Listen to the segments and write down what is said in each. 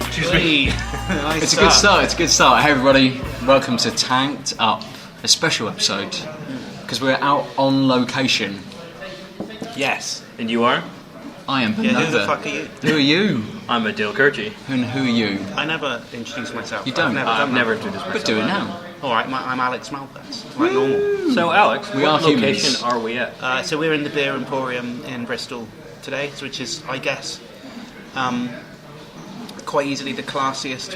Excuse me. It's a good start. It's a good start. Hey everybody, welcome to Tanked Up, a special episode because we're out on location. Yes. And you are? I am Yeah, Nova. who the fuck are you? Who are you? I'm Aadil Gurji. And who are you? I never introduced myself. You don't? I've never introduced myself. But do it now. Alright, I'm Alex Malpass. Like normal. So Alex, We what are location humans. are we at? So we're in the Beer Emporium in Bristol today, which is, I guess, quite easily the classiest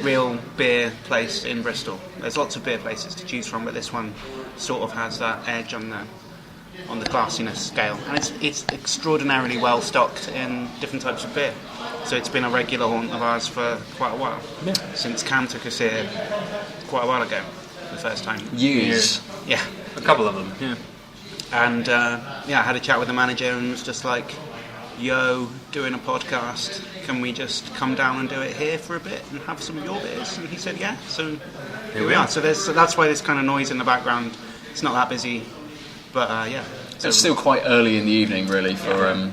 real beer place in Bristol. There's lots of beer places to choose from, but this one sort of has that edge on the classiness scale, and it's extraordinarily well stocked in different types of beer. So it's been a regular haunt of ours for quite a while. Yeah. Since Cam took us here quite a while ago, the first time. Years. Yeah. A couple of them. Yeah. And I had a chat with the manager and was just like, yo, doing a podcast, can we just come down and do it here for a bit and have some of your beers? And he said, yeah. So here we are. So that's why there's kind of noise in the background. It's not that busy, but yeah. So It's still quite early in the evening, really, for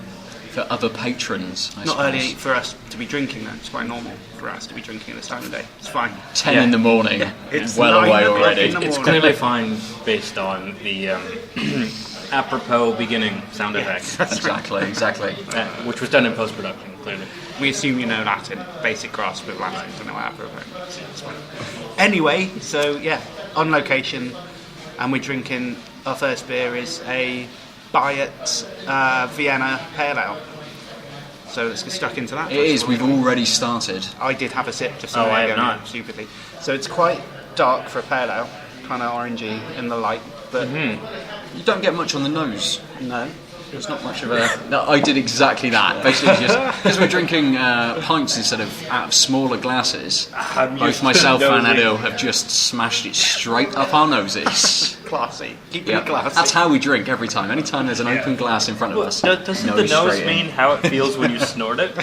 other patrons. I not suppose. early for us to be drinking though. It's quite normal for us to be drinking at this time of day. It's fine. 10 in the morning. It's well 9 away o'clock already. in the It's morning. clearly fine based on the apropos beginning sound effect, Exactly. which was done in post-production, clearly. We assume you know Latin, basic grasp of Latin. Don't know what apropos means. It's fine. Anyway, so yeah, on location, and we're drinking. Our first beer is a Byatts Vienna Pale Ale. So let's get stuck into that. It is. We've already started. I did have a sip just a Oh, minute I have ago, not. stupidly. So it's quite dark for a pale ale, kind of orangey in the light, but You don't get much on the nose. no. There's not much of a... No, I did exactly that. Basically, just because we're drinking pints instead of out of smaller glasses, both myself and Aadil have just smashed it straight up our noses. Classy. Keeping Yeah. it classy. That's how we drink every time. Anytime there's an open glass in front of us, Doesn't the nose straight in. mean how it feels when you snort it?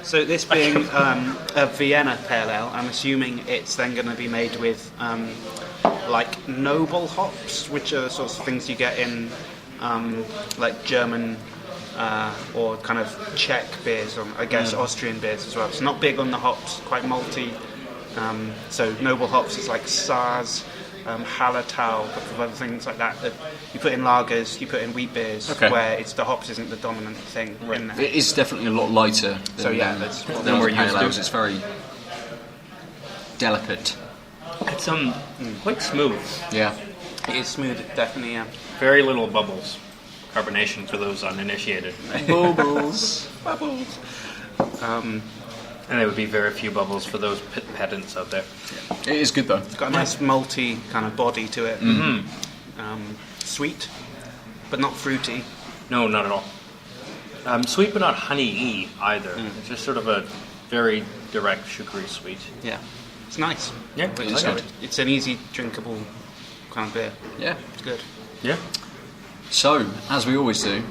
So this being a Vienna Pale Ale, I'm assuming it's then going to be made with like noble hops, which are the sorts of things you get in like German or kind of Czech beers, or I guess Austrian beers as well. It's not big on the hops, quite malty. So noble hops is like Saaz, Hallertau, a couple of other things like that you put in lagers, you put in wheat beers, Okay. where it's the hops isn't the dominant thing in there. It is definitely a lot lighter than, So yeah, that's what than we're the pale used to. ales. It's very delicate. It's quite smooth. Yeah. It is smooth, definitely. Yeah. Very little bubbles. Carbonation for those uninitiated. Bubbles. Bubbles. And there would be very few bubbles for those pedants out there. It is good though. It's got a nice malty kind of body to it. Sweet, but not fruity. No, not at all. Sweet but not honey-y either. It's just sort of a very direct sugary sweet. Yeah, it's nice. Yeah, It is good. It's an easy drinkable kind of beer. Yeah. It's good. Yeah. So, as we always do,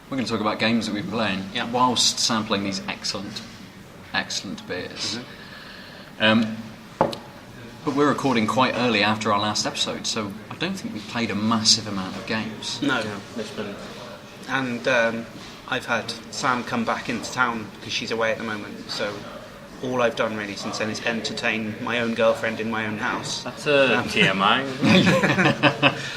we're going to talk about games that we've been playing Yeah. whilst sampling these excellent beers. But we're recording quite early after our last episode, so I don't think we've played a massive amount of games. No, It's been and I've had Sam come back into town because she's away at the moment. So all I've done really since then is entertain my own girlfriend in my own house. that's a TMI.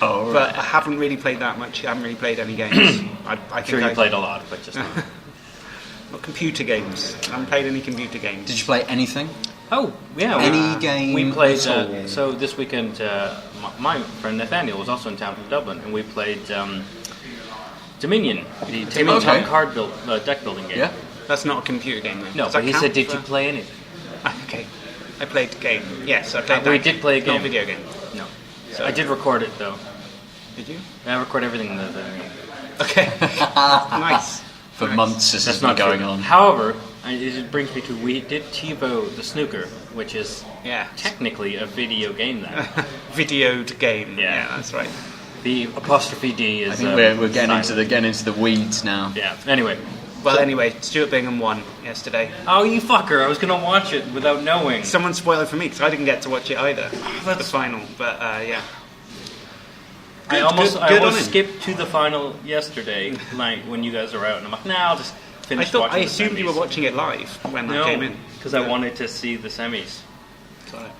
Oh, But I haven't really played that much. I haven't really played any games. I I'm think sure you I played a lot, but just not. Not computer games. I haven't played any computer games. Did you play anything? Oh, yeah. Any game We played, at all? so this weekend, my friend Nathaniel was also in town from Dublin, and we played Dominion, the tabletop Okay. card deck building game. Yeah. That's not a computer game then. No, Does but that he count said, did for- you play anything? Okay. I played the game. Yes, I played that. We did play a Not game. video game. No. So- I did record it, though. Did you? I record everything in the Okay. Nice. For Nice. months this has That's been not going true. on. However, it brings me to, we did TiVo the snooker, which is Yeah. technically a video game then. Videoed game. Yeah. Yeah, that's right. The apostrophe D is. I think we're getting into the weeds now. Yeah. Anyway. Anyway, Stuart Bingham won yesterday. Oh, you fucker! I was gonna watch it without knowing. Someone spoiled it for me because I didn't get to watch it either. The final, but yeah. I almost skipped to the final yesterday, like when you guys were out, and I'm like, I'll just finish watching. I assumed you were watching it live when I came in because I wanted to see the semis.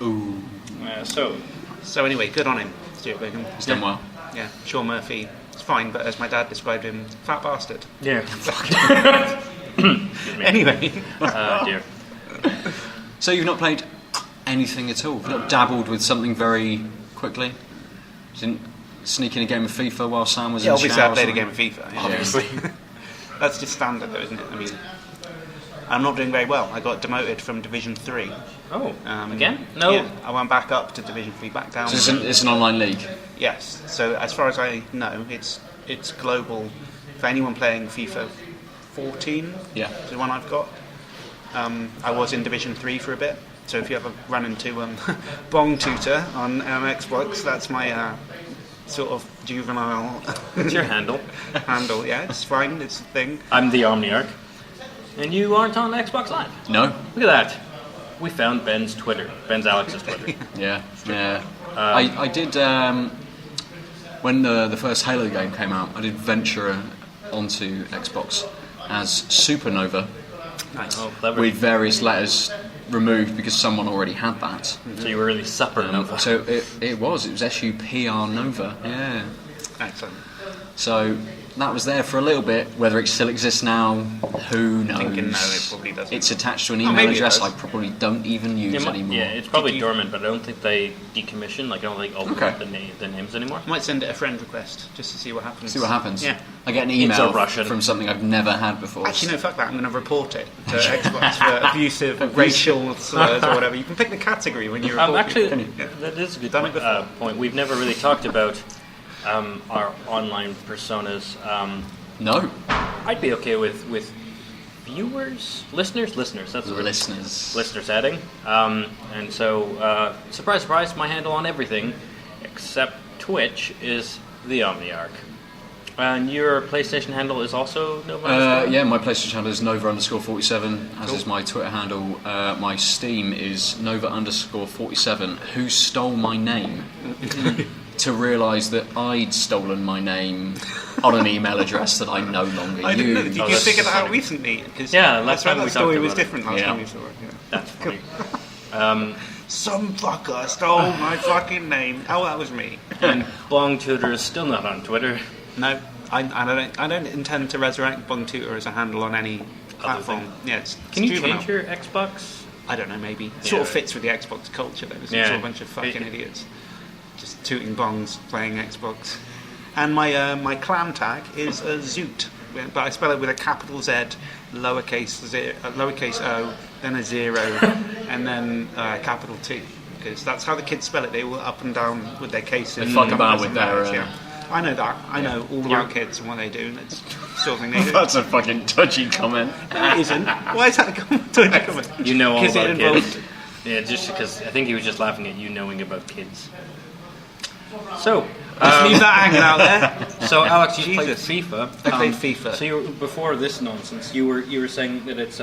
Ooh. So anyway, good on him, Stuart Bingham. He's done well. Yeah, Sean Murphy. It's fine, but as my dad described him, fat bastard. Yeah. Anyway. Dear. So you've not played anything at all? You've not dabbled with something very quickly? Didn't sneak in a game of FIFA while Sam was in the shower? Obviously I played a game of FIFA. Yeah. Obviously. That's just standard though, isn't it? I mean, I'm not doing very well. I got demoted from Division 3. Oh, again? No. Yeah, I went back up to Division 3, back down. So it's an online league? Yes. So as far as I know, it's global. For anyone playing FIFA 14, is the one I've got. I was in Division 3 for a bit. So if you ever run into Bong Tutor on Xbox, that's my sort of juvenile... It's your handle. Handle, yeah. It's fine. It's a thing. I'm the Omniarch. And you aren't on Xbox Live? No. Look at that. We found Ben's Alex's Twitter. Yeah. I did, when the first Halo game came out, I did venture onto Xbox as Supernova. Nice. Oh, clever. With various letters removed because someone already had that. So you were really Supernova. So it was SUPR Nova. Yeah. Excellent. So that was there for a little bit. Whether it still exists now, who knows? Thinking no, it probably doesn't. It's attached to an email address I probably don't even use anymore. Yeah, it's probably dormant, but I don't think they decommission. Like I don't think open the names anymore. I might send it a friend request just to see what happens. See what happens. Yeah. I get an email from something I've never had before. Actually, no, fuck that. I'm going to report it to Xbox for abusive racial slurs or whatever. You can pick the category when you report it. That is a good point. We've never really talked about our online personas. No. I'd be okay with viewers, listeners. That's the word. Listeners adding. And so, surprise, surprise, my handle on everything except Twitch is the Omniarch. And your PlayStation handle is also Nova? Yeah, my PlayStation handle is Nova_47, as is my Twitter handle. My Steam is Nova_47, who stole my name. To realise that I'd stolen my name on an email address that I no longer use. Did you figure that out recently? Last time that we story talked was about different last time we saw it. Yeah. That's funny. Some fucker stole my fucking name. Oh, that was me. And Bong Tutor is still not on Twitter. No, I don't intend to resurrect Bong Tutor as a handle on any platform. Yeah, Can you change your Xbox? I don't know, maybe. It sort of fits with the Xbox culture, though. It's a bunch of fucking idiots. Just tooting bongs, playing Xbox. And my clan tag is a Zoot, but I spell it with a capital Z, lowercase O, then a 0, and then capital T, because that's how the kids spell it. They were up and down with their cases. They fuck about with their... I know that. I know all about kids and what they do. That's the sort of thing they do. That's a fucking touchy comment. No, it isn't. Why is that a touchy comment? You know all about kids. Yeah, just because I think he was just laughing at you knowing about kids. So, just leave that hanging out there. So, Alex, you played FIFA. I played FIFA. So, before this nonsense, you were saying that it's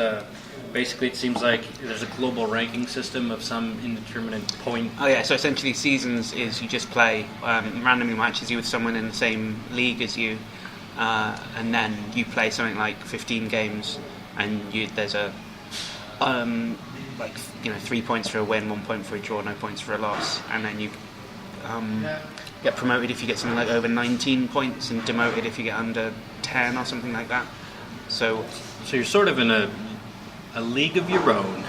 basically it seems like there's a global ranking system of some indeterminate point. Oh yeah. So essentially, seasons is you just play randomly matches you with someone in the same league as you, and then you play something like 15 games, and there's a 3 points for a win, 1 point for a draw, no points for a loss, and then you get promoted if you get something like over 19 points and demoted if you get under 10 or something like that. So you're sort of in a league of your own.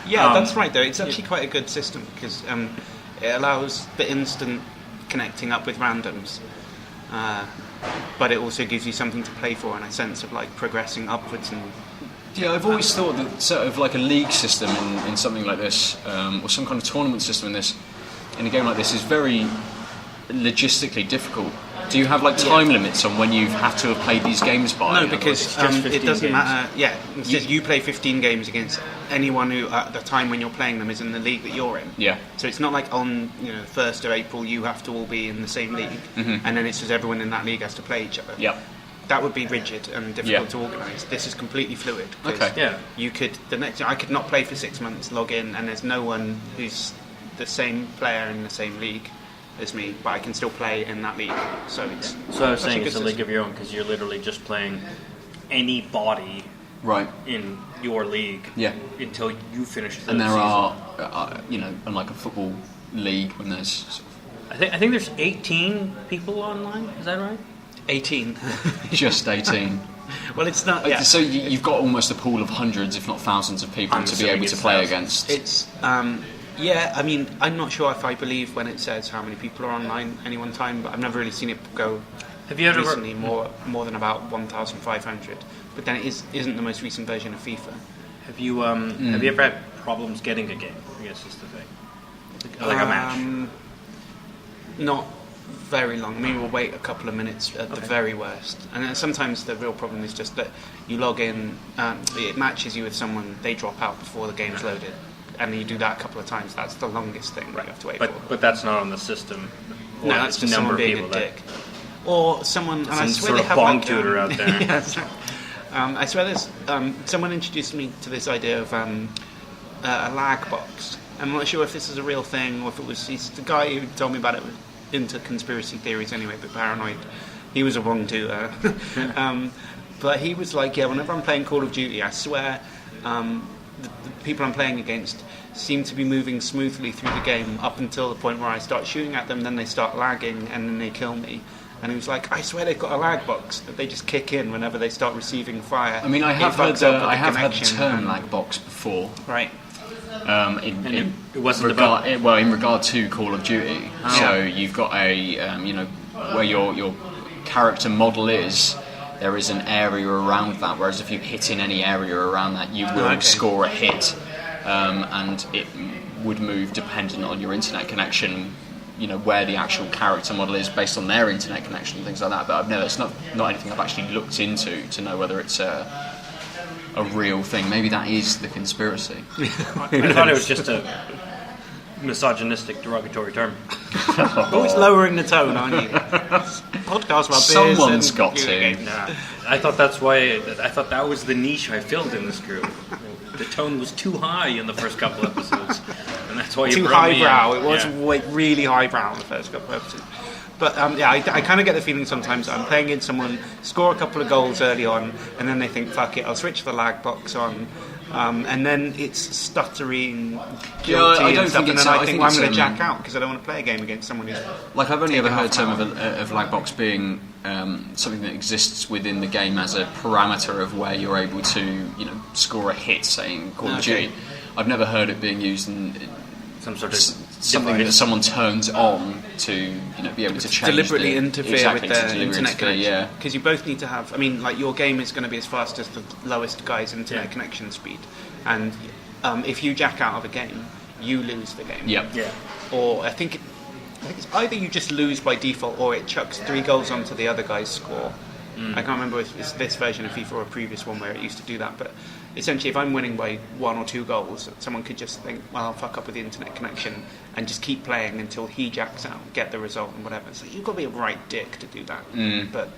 Yeah, that's right though. It's actually quite a good system because it allows the instant connecting up with randoms, but it also gives you something to play for and a sense of like progressing upwards. And yeah, I've always thought that sort of like a league system in something like this, or some kind of tournament system in a game like this is very logistically difficult Do you have like time limits on when you have to have played these games by? No, because it doesn't matter. Yeah, it says you play 15 games against anyone who, at the time when you're playing them, is in the league that you're in. Yeah. So it's not like on the 1st of April you have to all be in the same league, and then it says everyone in that league has to play each other. Yep. That would be rigid and difficult to organise. This is completely fluid. Okay. Yeah. You could I could not play for 6 months, log in, and there's no one who's the same player in the same league as me, but I can still play in that league. So it's I was saying it's a league of your own because you're literally just playing anybody in your league until you finish the season. And there are, unlike a football league when there's... I think there's 18 people online, is that right? 18. Just 18. Well, it's not... Yeah. So you've got almost a pool of hundreds, if not thousands of people to be able to play against. It's... yeah, I mean, I'm not sure if I believe when it says how many people are online any one time, but I've never really seen it go recently more than about 1,500. But then it isn't the most recent version of FIFA. Have you ever had problems getting a game, I guess is the thing? Like a match? Not very long. I mean, we'll wait a couple of minutes at the very worst. And then sometimes the real problem is just that you log in, it matches you with someone, they drop out before the game's loaded. And you do that a couple of times. That's the longest thing you have to wait for. But that's not on the system. No, that's just someone being a dick. Or someone... And I swear they have bong tutor out there. Yes. I swear there's... someone introduced me to this idea of a lag box. I'm not sure if this is a real thing or if it was... the guy who told me about it was into conspiracy theories anyway, but paranoid. He was a wrong tutor. But he was like, yeah, whenever I'm playing Call of Duty, I swear... the people I'm playing against seem to be moving smoothly through the game up until the point where I start shooting at them, then they start lagging, and then they kill me. And he was like, I swear they've got a lag box that they just kick in whenever they start receiving fire. I mean, I have heard the term lag box before. Right. It wasn't in regard to Call of Duty. Oh. So you've got a where your character model is. There is an area around that, whereas if you hit in any area around that, you will score a hit, and it would move dependent on your internet connection, where the actual character model is based on their internet connection and things like that. But it's not anything I've actually looked into to know whether it's a real thing. Maybe that is the conspiracy. I thought it was just a misogynistic, derogatory term. Always lowering the tone, aren't you? Podcast about beers. Someone's got to. Nah, I thought that's why. I thought that was the niche I filled in this group. The tone was too high in the first couple episodes, and that's why you brought me in. Too highbrow. It was really highbrow in the first couple of episodes. But I kind of get the feeling sometimes that I'm playing against someone, score a couple of goals early on, and then they think, fuck it, I'll switch the lag box on. And then it's stuttering, guilty and stuff, and then I think I'm going to jack out because I don't want to play a game against someone who's... Like, I've only ever heard term of lagbox being something that exists within the game as a parameter of where you're able to, score a hit, say, in Call of Duty. I've never heard it being used in some sort of something that someone turns on to, be able to change deliberately interfere with their internet connection. Yeah, because you both need to have. I mean, like your game is going to be as fast as the lowest guy's internet connection speed, and if you jack out of a game, you lose the game. Yep. Yeah. Or I think it's either you just lose by default, or it chucks 3 goals onto the other guy's score. I can't remember if it's this version of FIFA or a previous one where it used to do that, but essentially if I'm winning by 1 or 2 goals, someone could just think, well, I'll fuck up with the internet connection and just keep playing until he jacks out, get the result and whatever. So you've got to be a right dick to do that. But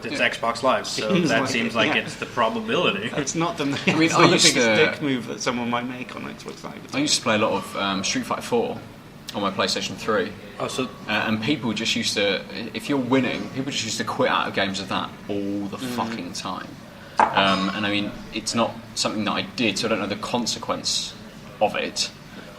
it's Xbox Live, so that seems like it's the probability. It's not the biggest dick move that someone might make on Xbox Live. I used to play a lot of Street Fighter 4 on my PlayStation 3. Oh, so and people just used to, if you're winning, people just used to quit out of games of that all the fucking time. And I mean, it's not something that I did, so I don't know the consequence of it.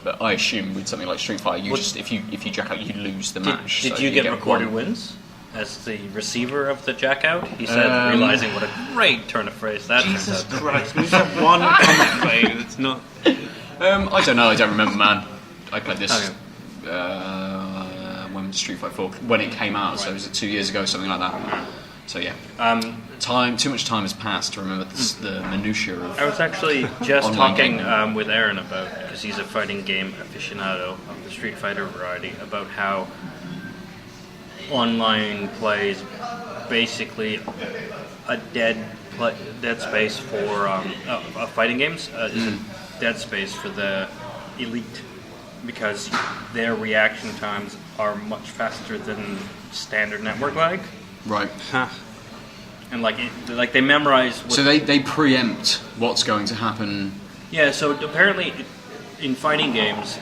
But I assume with something like Street Fighter, if you jack out, you lose the match. Did you get recorded wins as the receiver of the jack out? He said, realizing what a great turn of phrase that turned out. Jesus Christ! We have one comment play that's not. I don't know. I don't remember, man. I played this. When Street Fighter 4 when it came out, so was it 2 years ago, something like that. So yeah, too much time has passed to remember the minutiae of. I was actually just talking gaming. with Aaron about, because he's a fighting game aficionado of the Street Fighter variety, about how online play is basically a dead space for fighting games. Is a dead space for the elite because their reaction times are much faster than standard network lag. Right. And they memorize. So they preempt what's going to happen. Yeah. So apparently, in fighting games,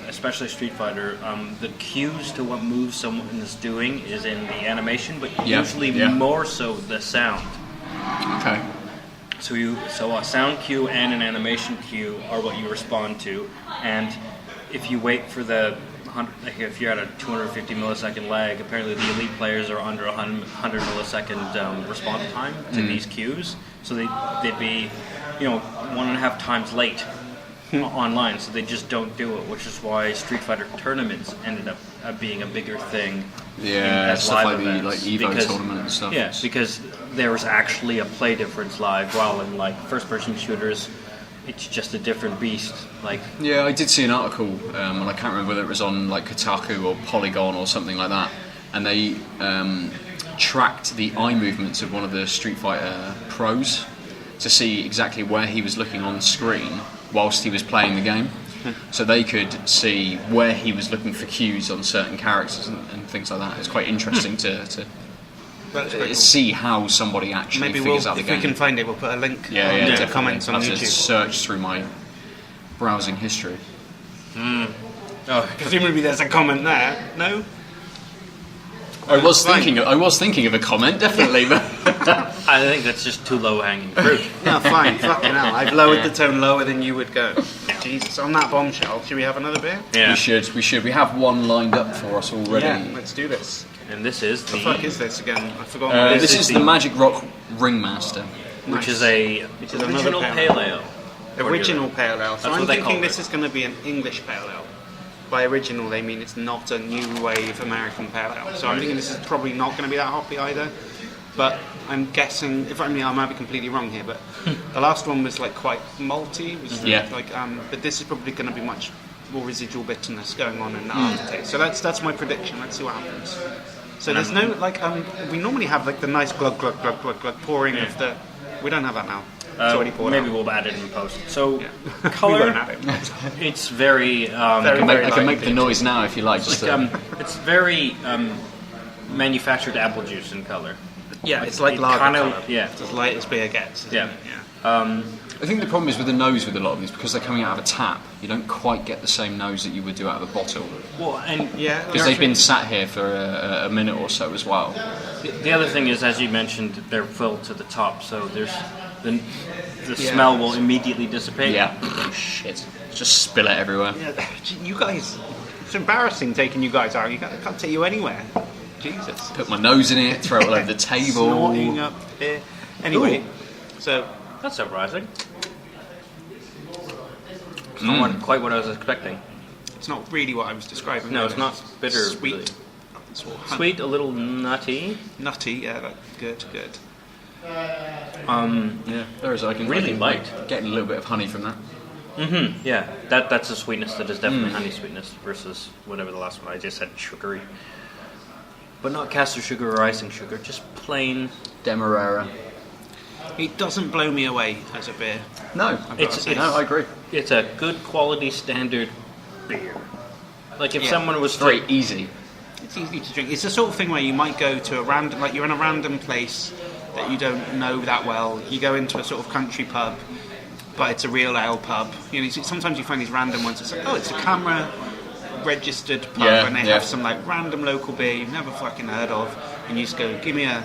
especially Street Fighter, the cues to what moves someone is doing is in the animation, but usually more so the sound. Okay. So a sound cue and an animation cue are what you respond to, and if you wait for if you're at a 250 millisecond lag, apparently the elite players are under 100 millisecond response time to these cues, so they'd be 1.5 times late online, so they just don't do it, which is why Street Fighter tournaments ended up being a bigger thing. Yeah, stuff like events, the Evo tournament and stuff. Yeah, because there was actually a play difference live, while in first-person shooters, it's just a different beast. Yeah, I did see an article, and I can't remember whether it was on Kotaku or Polygon or something like that, and they tracked the eye movements of one of the Street Fighter pros to see exactly where he was looking on the screen whilst he was playing the game. So they could see where he was looking for cues on certain characters and things like that. It's quite interesting to see how somebody actually figures out the game. If we can find it, we'll put a link in the comments on YouTube. YouTube. Search through my browsing history. Oh, presumably there's a comment there. No? I was thinking of a comment, definitely, but I think that's just too low-hanging fruit. No, fine. Fucking hell. I've lowered the tone lower than you would go. Jesus, on that bombshell, should we have another beer? Yeah. We should. We have one lined up for us already. Yeah, let's do this. And this is the fuck is this again? I forgot. This is the Magic Rock Ringmaster, which is original pale ale. Original pale ale. So I'm thinking this is going to be an English pale ale. By original, they mean it's not a new wave American pale ale. So I'm thinking this is probably not going to be that hoppy either. But I'm guessing, I might be completely wrong here, but the last one was quite malty. But this is probably going to be much more residual bitterness going on in the aftertaste. So that's my prediction. Let's see what happens. So there's no we normally have the nice glug glug glug glug glug pouring of the. We don't have that now. It's already poured. Maybe we'll add it in post. So color, it's very. I can make the noise now if you like. It's very manufactured apple juice in color. Yeah, it's like lager color. Yeah, it's as light as beer gets. Yeah. I think the problem is with the nose with a lot of these, because they're coming out of a tap, you don't quite get the same nose that you would do out of a bottle. Well, and because they've been sat here for a minute or so as well. The other thing is, as you mentioned, they're filled to the top, so there's the smell will immediately dissipate. Yeah. Oh, shit. Just spill it everywhere. Yeah, you guys, it's embarrassing taking you guys out. I can't take you anywhere. Jesus. Put my nose in it, throw it all over the table. Snorting up here. Anyway, so that's surprising. It's not quite what I was expecting. It's not really what I was describing. No, it's not bitter. Sweet. Really. Sweet, a little nutty. Nutty, yeah, good. Yeah, there is. I can really light. Getting a little bit of honey from that. Mm-hmm. Yeah, that's a sweetness that is definitely honey sweetness versus whatever the last one I just said sugary. But not caster sugar or icing sugar, just plain Demerara. It doesn't blow me away as a beer. No, I agree. It's a good quality standard beer. Like if someone was very easy. It's easy to drink. It's the sort of thing where you might go to a random, you're in a random place that you don't know that well. You go into a sort of country pub, but it's a real ale pub. Sometimes you find these random ones. It's it's a camera registered pub, and they have some random local beer you've never fucking heard of, and you just go, give me a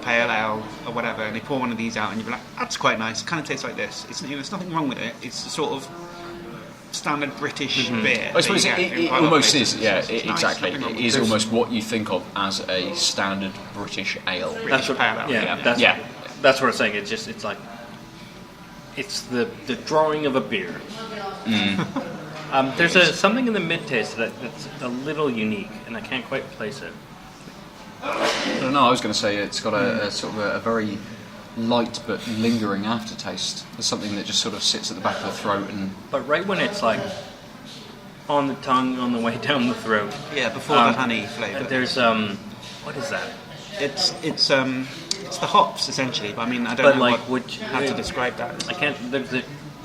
pale ale or whatever, and they pour one of these out, and you'd be like, that's quite nice. It kind of tastes like this. There's nothing wrong with it. It's a sort of standard British beer. I suppose it almost is. Yeah, exactly. Nice, it is almost what you think of as a standard British ale. That's what pale ale. That's what I'm saying. It's like it's the drawing of a beer. There's something in the mid-taste that's a little unique, and I can't quite place it. I don't know, I was going to say it's got a sort of a very light but lingering aftertaste. There's something that just sort of sits at the back of the throat. But right when it's on the tongue, on the way down the throat. Yeah, before the honey flavour. There's What is that? It's the hops essentially. But I mean, I don't know how to describe that. I can't.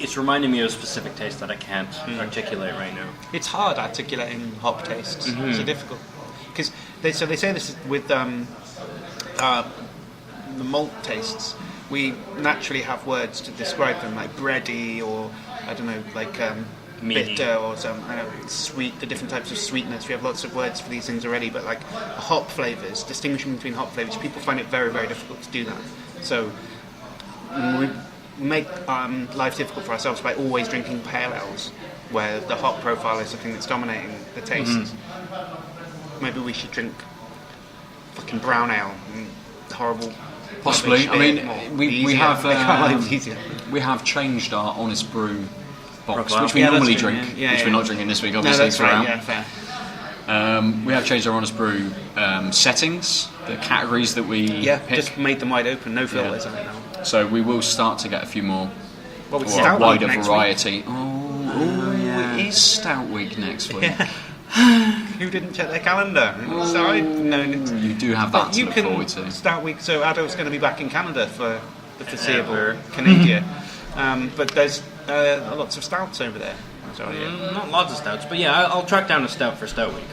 It's reminding me of a specific taste that I can't articulate right now. It's hard articulating hop tastes. It's difficult because they say this is with the malt tastes. We naturally have words to describe them, like bready or I don't know, like bitter or some sweet. The different types of sweetness. We have lots of words for these things already, but like hop flavors, distinguishing between hop flavors, people find it very, very difficult to do that. So we make life difficult for ourselves by always drinking pale ales, where the hop profile is the thing that's dominating the taste. Maybe we should drink fucking brown ale and horrible. Possibly. I mean, we have easier. We have changed our Honest Brew box, Profile. which we normally drink, which we're not drinking this week, obviously. No, that's right. Yeah, fair. We have changed our Honest Brew settings, the categories that we pick. Just made them wide open, no filters on it now. So we will start to get a few more, Well, it's or a Stout wider Week next variety. It is Stout Week next week. Who didn't check their calendar? So You do have that to you look can forward to. Stout Week. So Aadil's going to be back in Canada for the foreseeable Canadian. But there's lots of stouts over there. Not lots of stouts, but yeah, I'll track down a stout for Stout Week.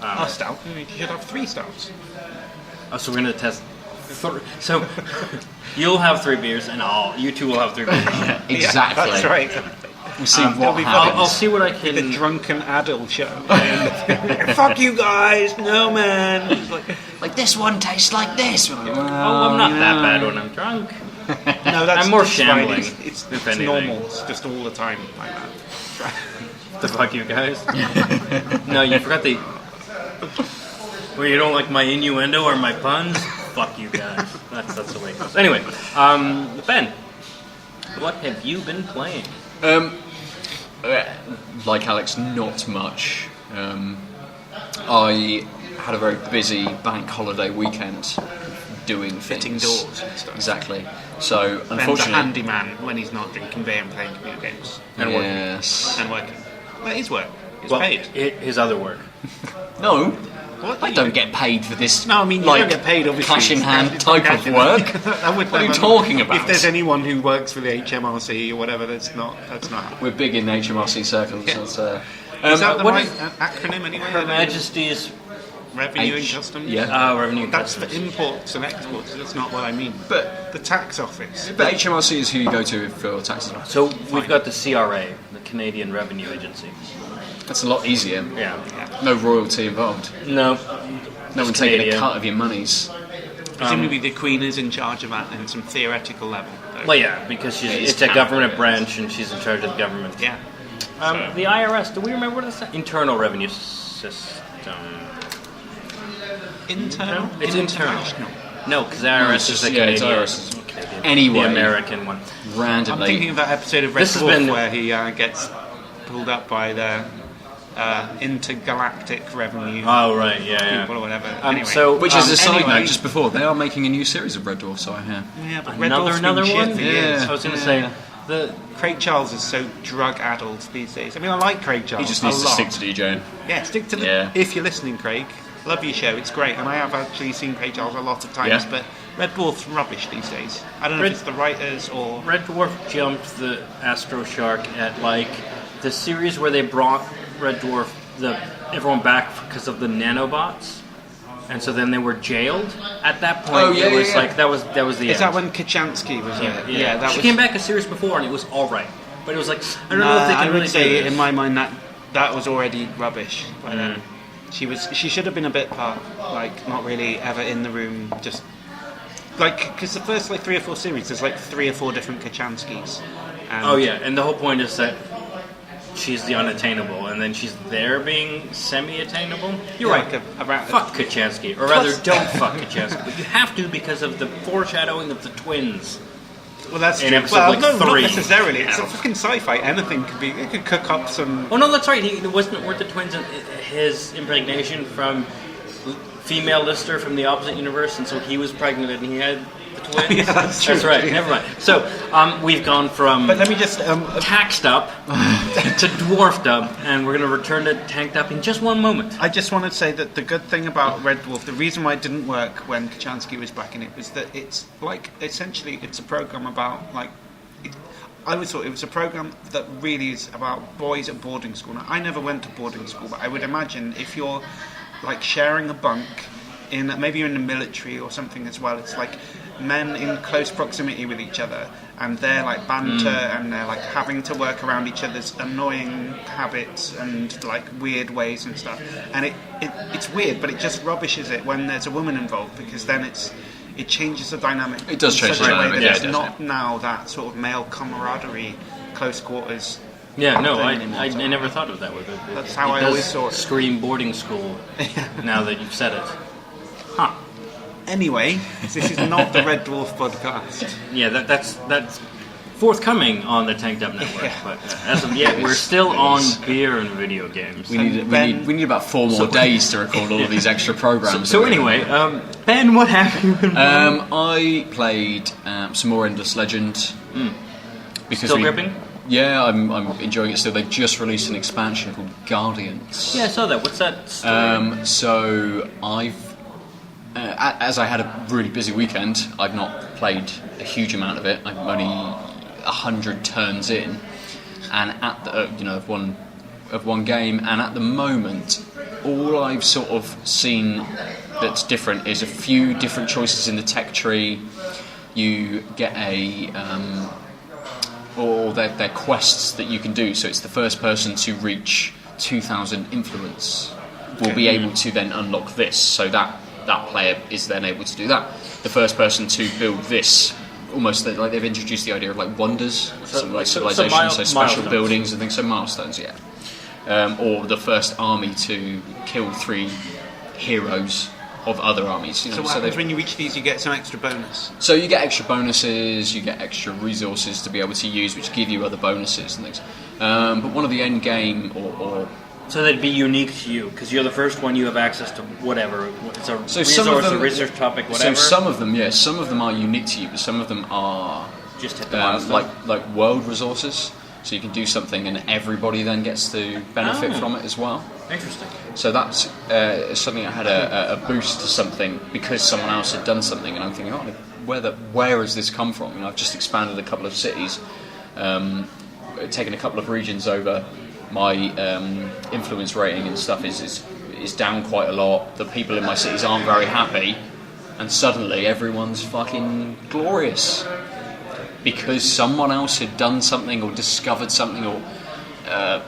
A stout? You should have 3 stouts. Oh, so we're gonna test. So you'll have 3 beers, and you two will have 3 beers. Exactly. That's right. We'll see what happens. I'll see what I can. The drunken Aadil show. Fuck you guys! No man. It's Like this one tastes like this. I'm not that bad when I'm drunk. No, that's I'm more fine. shambling. It's anything. normal. It's just all the time like that. The fuck you guys. No, you forgot the. Well, you don't like my innuendo or my puns? Fuck you guys. That's the way it goes. Anyway, Ben, what have you been playing? Like Alex, not much. I had a very busy bank holiday weekend doing things. Fitting doors and stuff. Exactly. So, Ben's a unfortunately... handyman when he's not drinking beer and playing computer games. And working. Yes. And working. Well, his work. He's Well, paid. his other work. No, What? I don't get paid for this. No, I mean, you like, don't get paid, obviously. cash in hand It's type not of cash in work. hand. What are you talking about? If there's anyone who works for the HMRC or whatever, that's not. We're big in HMRC circles. Yeah. That's, Is that the what right is- acronym anyway? Her Majesty's Revenue and H- Customs? yeah. Revenue and That's for Customs. imports and exports. That's not what I mean. But The tax office. but HMRC is who you go to for taxes. So we've got the CRA, the Canadian Revenue Agency. That's a lot easier. Yeah. No royalty involved. No. No one taking a Canadian. cut of your monies. Presumably the Queen is in charge of that in some theoretical level. though. Well, yeah, because it's a government branch and she's in charge of the government. Yeah. The IRS, do we remember what it's Internal Revenue System? Internal? It's internal. International. No, because the IRS is the yeah, it's Canadian. IRS. Canadian. Anyway. The American one. I'm Randomly. thinking of that episode of Red This has Dwarf been- where he gets pulled up by the intergalactic revenue Oh, right, yeah, people or yeah. whatever. Anyway. So, Which is a side anyway. note, just before, they are making a new series of Red Dwarf, so I hear. Yeah, but Red another Dwarf's been one? shit for years. I was going to say, the Craig Charles is so drug-addled these days. I mean, I like Craig Charles He just needs a to lot. stick to DJing. Yeah, stick to the... Yeah. If you're listening, Craig, love your show, it's great. And I have actually seen Craig Charles a lot of times, Yeah. but Red Dwarf's rubbish these days. I don't know if it's the writers or... Red Dwarf jumped the Astro Shark at, like, the series where they brought Red Dwarf, everyone back because of the nanobots. And so then they were jailed. At that point, Oh, yeah, it was yeah. like that was the Is end. that when Kachansky was Yeah, there? Yeah, that she was... came back a series before and it was all right, but it was like I don't know if they I can would really say, do this. in my mind, that was already rubbish by then. She should have been a bit part, like not really ever in the room, just like because the first like 3 or 4 series, there's like 3 or 4 different Kachanskys. And Oh yeah, and the whole point is that she's the unattainable, and then she's there being semi-attainable. You're Yeah, right. about Fuck Kachansky, or rather, don't fuck Kachansky. But you have to because of the foreshadowing of the twins. Well, that's in true. episode, Well, like, no, not 3. necessarily. It's Yeah. a fucking sci-fi. Anything could be. It could cook up some. Oh no, that's right. It wasn't worth the twins and his impregnation from female Lister from the opposite universe, and so he was pregnant and he had the wins. Yeah, that's true. right. Never mind. So we've gone from But let me just taxed up to dwarfed up, and we're going to return to tanked up in just one moment. I just want to say that the good thing about Red Dwarf, the reason why it didn't work when Kachansky was backing it, was that it's like essentially it's a program about like. I always thought it was a program that really is about boys at boarding school. Now, I never went to boarding school, but I would imagine if you're like sharing a bunk in maybe you're in the military or something as well, it's like men in close proximity with each other, and they're like banter and they're like having to work around each other's annoying habits and like weird ways and stuff. And it's weird, but it just rubbishes it when there's a woman involved, because then it changes the dynamic. It does change the dynamic. Yeah, it's it does, not now that sort of male camaraderie, close quarters. Yeah, no, I anymore. never thought of it that way. That's how I does always saw it. Scream boarding school. Now that you've said it, huh? Anyway, this is not the Red Dwarf podcast. Yeah, that's forthcoming on the Tanked Up Network. Yeah. But as of yet, we're still on beer and video games. We need about 4 more days to record all of these extra programs. So anyway, Ben, what have you been playing? I played some more Endless Legend. Because Still gripping? Yeah, I'm enjoying it still. They've just released an expansion called Guardians. Yeah, I saw that. What's that story? So I've, as I had a really busy weekend, I've not played a huge amount of it. I'm only 100 turns in, and at the of one game, and at the moment, all I've sort of seen that's different is a few different choices in the tech tree. You get or they're quests that you can do. So it's the first person to reach 2,000 influence will be able to then unlock this. So that player is then able to do that. The first person to build this, almost like they've introduced the idea of like wonders, something like civilization, so special milestones. buildings and things. So milestones, yeah. Or the first army to kill 3 heroes of other armies. So what happens when you reach these? You get some extra bonus. So you get extra bonuses, you get extra resources to be able to use, which give you other bonuses and things. But one of the end game, or so that'd be unique to you, because you're the first one. You have access to whatever. It's a so resource, a research topic, whatever. So some of them, yes, some of them are unique to you, but some of them are just hit the milestone. like world resources. So you can do something, and everybody then gets to benefit from it as well. Interesting. So that's suddenly I had a boost to something because someone else had done something, and I'm thinking, where has this come from? I've just expanded a couple of cities, taken a couple of regions over. My influence rating and stuff is down quite a lot. The people in my cities aren't very happy, and suddenly everyone's fucking glorious because someone else had done something or discovered something or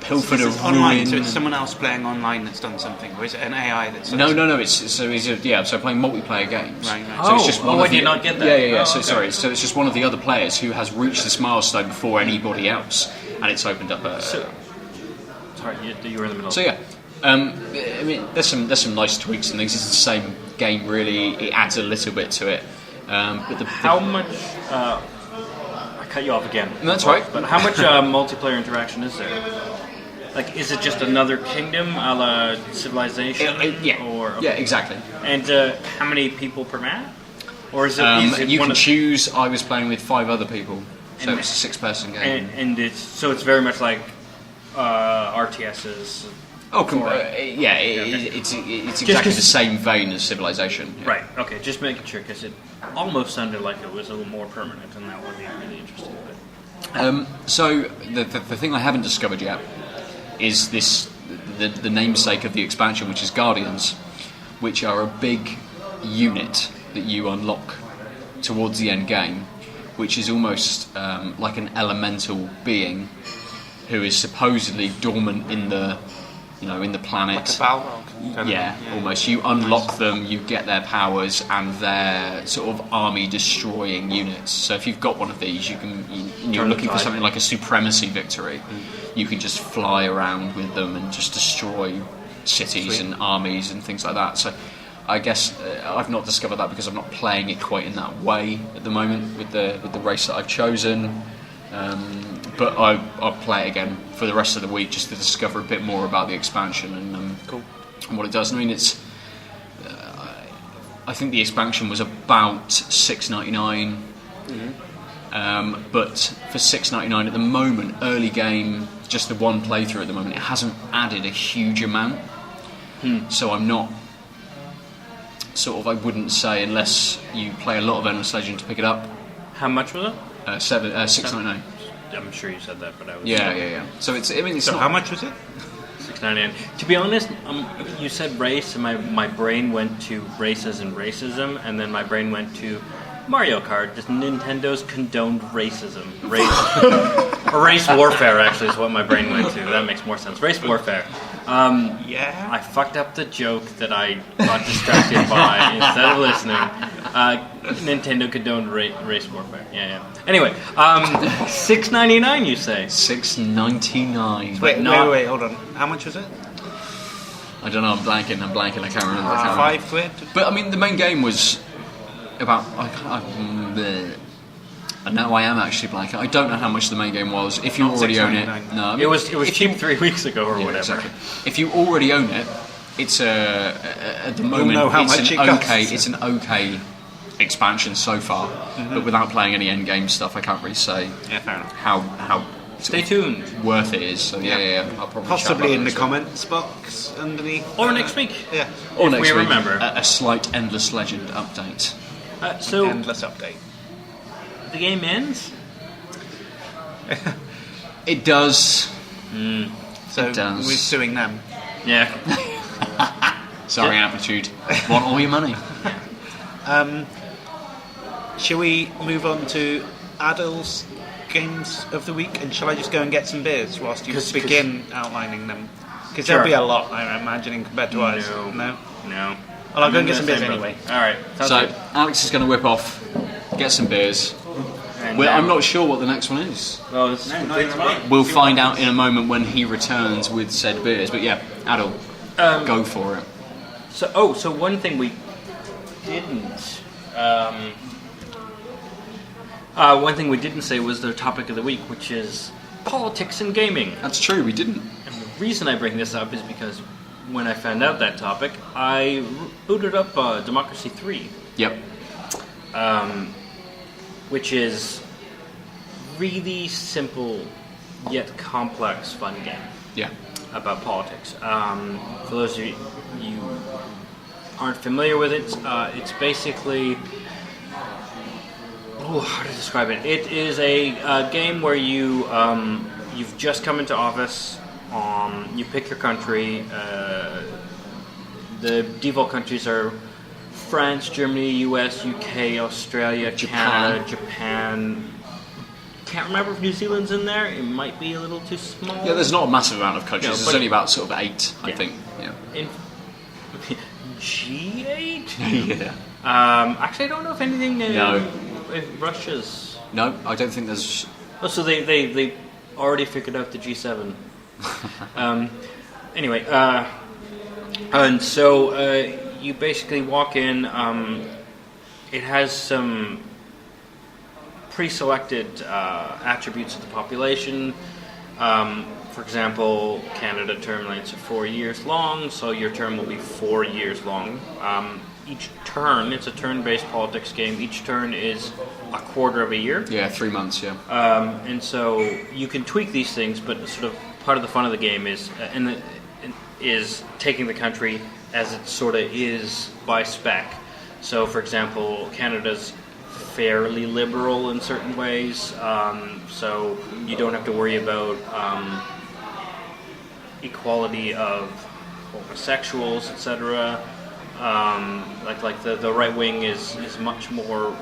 pilfered a ruin. Online, so it's someone else playing online that's done something, or is it an AI that's done something? No. So playing multiplayer games. Right. So it's just one I of the, did not get that. Yeah. Oh, So okay. sorry. So it's just one of the other players who has reached this milestone before anybody else, and it's opened up a. Sorry, you were in the middle. So yeah, I mean, there's some nice tweaks and things. It's the same game, really. It adds a little bit to it. But how much? I cut you off again. No, that's right. But how much multiplayer interaction is there? Like, is it just another kingdom, a la Civilization? Yeah, exactly. And how many people per map? Or is it? You can choose. I was playing with 5 other people, so And- it's a 6-person game. And it's very much like RTSs. It's exactly the same vein as Civilization. Yeah. Right. Okay. Just making sure, because it almost sounded like it was a little more permanent, and that would be really interesting. But So the thing I haven't discovered yet is the namesake of the expansion, which is Guardians, which are a big unit that you unlock towards the end game, which is almost like an elemental being who is supposedly dormant in the planet. Like a Balrog. Yeah, almost. You unlock them, you get their powers, and they're sort of army-destroying units. So if you've got one of these, you're looking for something like a supremacy victory. You can just fly around with them and just destroy cities and armies and things like that. So I guess I've not discovered that because I'm not playing it quite in that way at the moment with the race that I've chosen. But I'll play it again for the rest of the week just to discover a bit more about the expansion and what it does. I mean, it's I think the expansion was about $6.99. But for $6.99 at the moment, early game, just the one playthrough at the moment, it hasn't added a huge amount. So I'm not I wouldn't say, unless you play a lot of Endless Legend, to pick it up. How much was it? $6.99. I'm sure you said that, but I was... Yeah. So it's So not... how much was it? $6.99. To be honest, you said race, and my brain went to races and racism, and then my brain went to Mario Kart, just Nintendo's condoned racism. Or race warfare, actually, is what my brain went to. That makes more sense. Race warfare. Yeah. I fucked up the joke that I got distracted by instead of listening. Nintendo condoned race warfare. Yeah. Anyway, $6.99, you say? $6.99. Wait, hold on. How much was it? I don't know. I'm blanking. I can't remember. £5. But I mean, the main game was about. Now I am actually blanking. I don't know how much the main game was. If you already own it, no. I mean, it was cheap 3 weeks ago or whatever. Exactly. If you already own it, it's at the moment know how much it costs. It's an okay expansion so far. But without playing any end game stuff, I can't really say fair enough. how Stay tuned. worth it is. So yeah. I'll probably possibly in the comments box underneath. Or next week. Yeah. Or if next we week, remember. a slight Endless Legend update. So Endless update. the game ends. It does. So It does. we're suing them. Yeah. Sorry, Amplitude. Want all your money. Shall we move on to Aadil's games of the week, and shall I just go and get some beers whilst you begin outlining them? Because Sure. there'll be a lot, I'm imagining, compared to ours. No? No. Well, I'll go and get some beers anyway. Alright. So Alex is going to whip off, get some beers. I'm not sure what the next one is. Well, it's We'll find out in a moment when he returns with said beers. But yeah, Aadil, go for it. So one thing we didn't. One thing we didn't say was the topic of the week, which is politics and gaming. That's true, we didn't. And the reason I bring this up is because when I found out that topic, I booted up Democracy 3. Yep. Which is really simple yet complex fun game Yeah. about politics. For those of you aren't familiar with it, it's basically how to describe it. It is a game where you've just come into office. You pick your country. The default countries are France, Germany, US, UK, Australia, Canada, Japan. Can't remember if New Zealand's in there. It might be a little too small. Yeah, there's not a massive amount of countries. No, There's but only about sort of 8, I Yeah. think. Yeah. G8? Yeah. Actually, I don't know if anything in Russia's. No, I don't think there's. Oh, so they already figured out the G7. Anyway, and so you basically walk in. It has some pre-selected attributes of the population. For example, Canada term lengths are 4 years long, so your term will be 4 years long. Each turn, it's a turn-based politics game. Each turn is a quarter of a year. Yeah, 3 months. Yeah. And so you can tweak these things, but sort of part of the fun of the game is taking the country as it sort of is by spec. So, for example, Canada's fairly liberal in certain ways, so you don't have to worry about equality of homosexuals, etc. Like the right wing is much more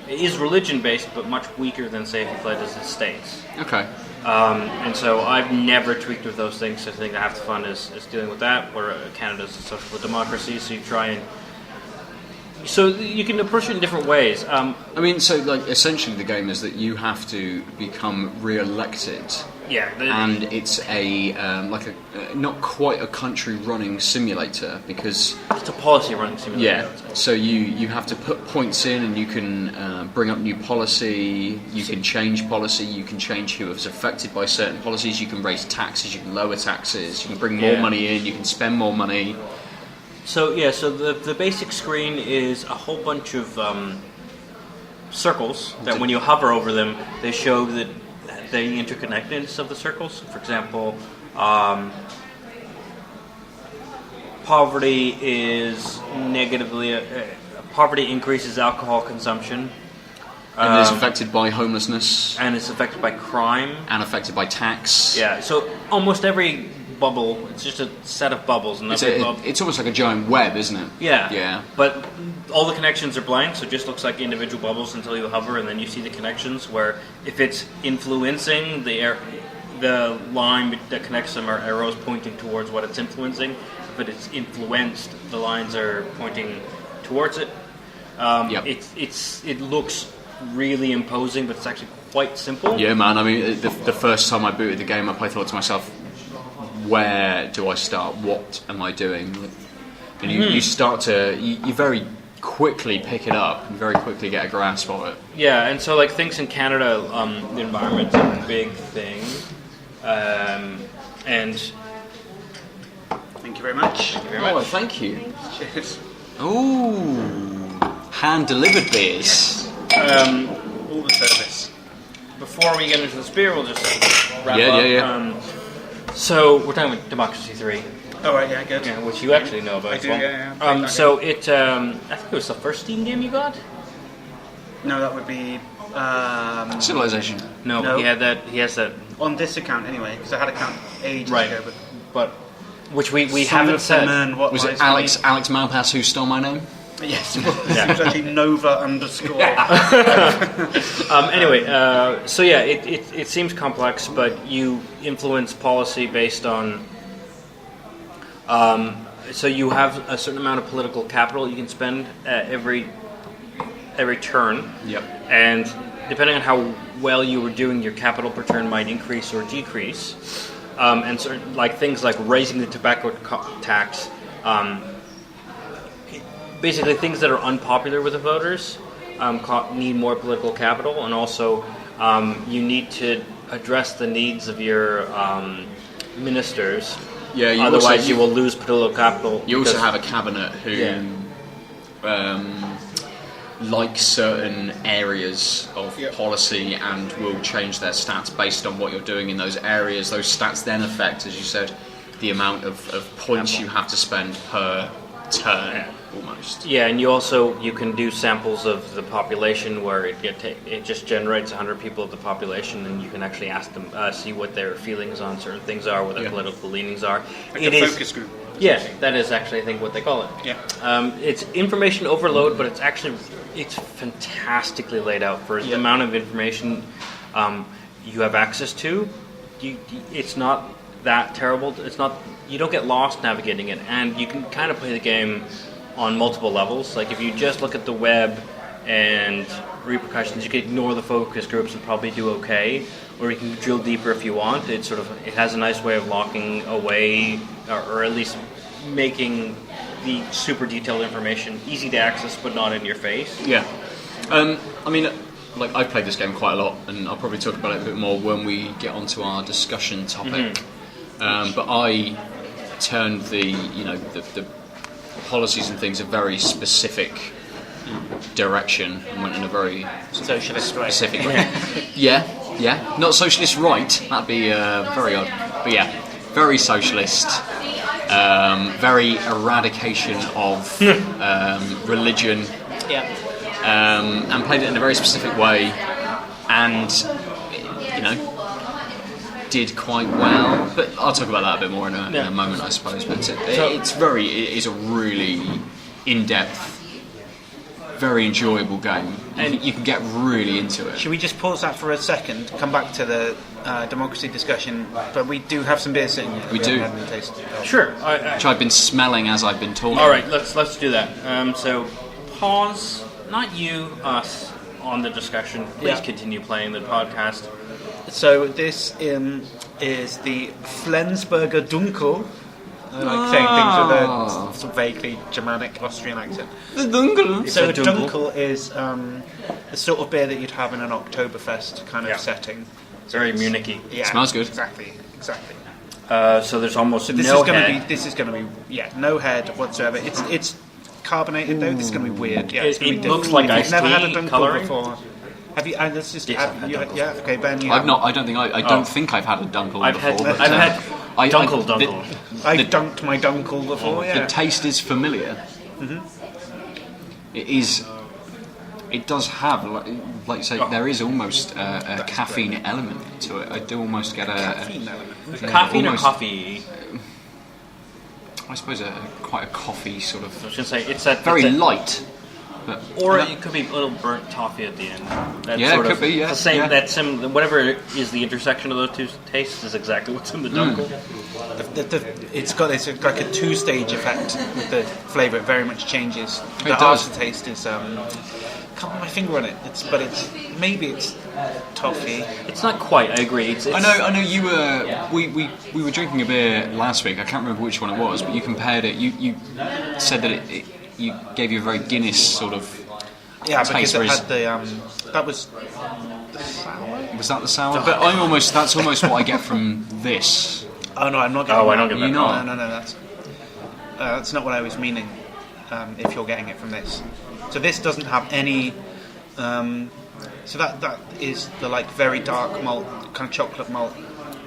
is religion based, but much weaker than say if you played as the States. Okay. And so I've never tweaked with those things. I think half the fun is dealing with that. Where Canada's a social democracy, so you try and so you can approach it in different ways. I mean, so like essentially the game is that you have to become re-elected. Yeah, and it's a not quite a country running simulator because it's a policy running simulator. Yeah, so you have to put points in, and you can bring up new policy. You can change policy. You can change who is affected by certain policies. You can raise taxes. You can lower taxes. You can bring more money in. You can spend more money. So the basic screen is a whole bunch of circles that when you hover over them, they show the interconnectedness of the circles. For example, poverty is negatively. Poverty increases alcohol consumption. And is affected by homelessness. And it's affected by crime. And affected by tax. Yeah, so almost every bubble, it's just a set of bubbles. And it's almost like a giant web, isn't it? Yeah. Yeah. But all the connections are blank, so it just looks like individual bubbles until you hover, and then you see the connections where if it's influencing the line that connects them are arrows pointing towards what it's influencing. If it's influenced, the lines are pointing towards it. It looks really imposing, but it's actually quite simple. Yeah, man. I mean, the first time I booted the game up, I thought to myself, where do I start? What am I doing? And you start to... You very quickly pick it up and very quickly get a grasp of it. Yeah, and so like things in Canada, the environment's a big thing. And... Thank you very much. Thank you very much. Thank you. Cheers. Ooh, hand-delivered beers. All the service. Before we get into this beer, we'll just wrap up. Yeah. So we're talking about Democracy 3. Oh, right, yeah, good. Yeah, which you actually know about I as do, well. yeah. So it, I think it was the first Steam game you got? No, that would be... Civilization. No, he has that... On this account, anyway, because I had an account ages Right. ago, but which we haven't said. Was it Alex Malpass who stole my name? Yes, it was actually Nova _. Anyway, so yeah, it seems complex, but you influence policy based on... so you have a certain amount of political capital you can spend every turn. Yep. And depending on how well you were doing, your capital per turn might increase or decrease. And certain, like things like raising the tobacco tax, basically things that are unpopular with the voters need more political capital, and also you need to address the needs of your ministers. Yeah. Otherwise, you will lose political capital. You also have a cabinet who like certain areas of policy and will change their stats based on what you're doing in those areas. Those stats then affect, as you said, the amount of points you have to spend per turn, almost. Yeah, and you can do samples of the population where it just generates 100 people of the population, and you can actually ask them, see what their feelings on certain things are, what their political leanings are. Like a focus group. Yeah, that is actually, I think, what they call it. Yeah. It's information overload, but it's fantastically laid out for the amount of information you have access to. It's not that terrible. You don't get lost navigating it, and you can kind of play the game on multiple levels. Like if you just look at the web and repercussions, you can ignore the focus groups and probably do okay, or you can drill deeper if you want. It has a nice way of locking away, or at least making the super detailed information easy to access but not in your face. Yeah. I mean, like, I've played this game quite a lot, and I'll probably talk about it a bit more when we get onto our discussion topic. But I turned the policies and things a very specific direction and went in a very socialist specific way. Yeah. Not socialist right. That'd be very odd. But yeah, very socialist. Very eradication of religion. Yeah. And played it in a very specific way, and did quite well. But I'll talk about that a bit more in a moment, I suppose. But it is a really in-depth, very enjoyable game, and you can get really into it. Should we just pause that for a second? Come back to the democracy discussion, but we do have some beer sitting here. We do. Haven't tasted. Sure. Which I've been smelling as I've been talking. All right, let's do that. So pause. Not you, us, on the discussion. Please continue playing the podcast. So this is the Flensburger Dunkel. I like saying things with a sort of vaguely Germanic Austrian accent. The Dunkel. So a Dunkel is the sort of beer that you'd have in an Oktoberfest kind of setting. Very Munich-y. Yeah, Smells good. Exactly. So there's almost So this no is going head. to be. This is going to be. No head whatsoever. It's carbonated though. This is going to be weird. Yeah, it's It gonna be looks different. like If you've never had a iced tea Dunkel colouring. before. Have you? Let's just. Yes, have, I've had you, Dunkels. yeah. Okay, Ben. You I've have. not. I don't think I don't think I've had a Dunkel I've before. had. but, I've had Dunkel. the- Dunkel. I dunked my Dunkel before. Yeah. The taste is familiar. It is. It does have, like you say, there is almost a caffeine element to it. I do almost get a Caffeine element. Caffeine or almost- coffee? I suppose quite a coffee sort of I was going to say it's that very it's that- light. But Or it could be a little burnt toffee at the end. That Yeah, sort it of, could be, yeah, The same. yeah. That whatever is the intersection of those two tastes is exactly what's in the Dunkel. It's like a two-stage effect with the flavour. It very much changes. The does. aftertaste is. Can't put my finger on it. Maybe it's toffee. It's not quite. I agree. It's, I know. You were. We were drinking a beer last week. I can't remember which one it was, but you compared it. You said that you gave you a very Guinness sort of. Yeah, taste, because it whereas- had the that was the sour. Was that the sour? But that's almost what I get from this. Oh no, I'm not getting. Oh, I that. don't get that. You not? No, that's not what I was meaning. If you're getting it from this, so this doesn't have any. So that is the like very dark malt, kind of chocolate malt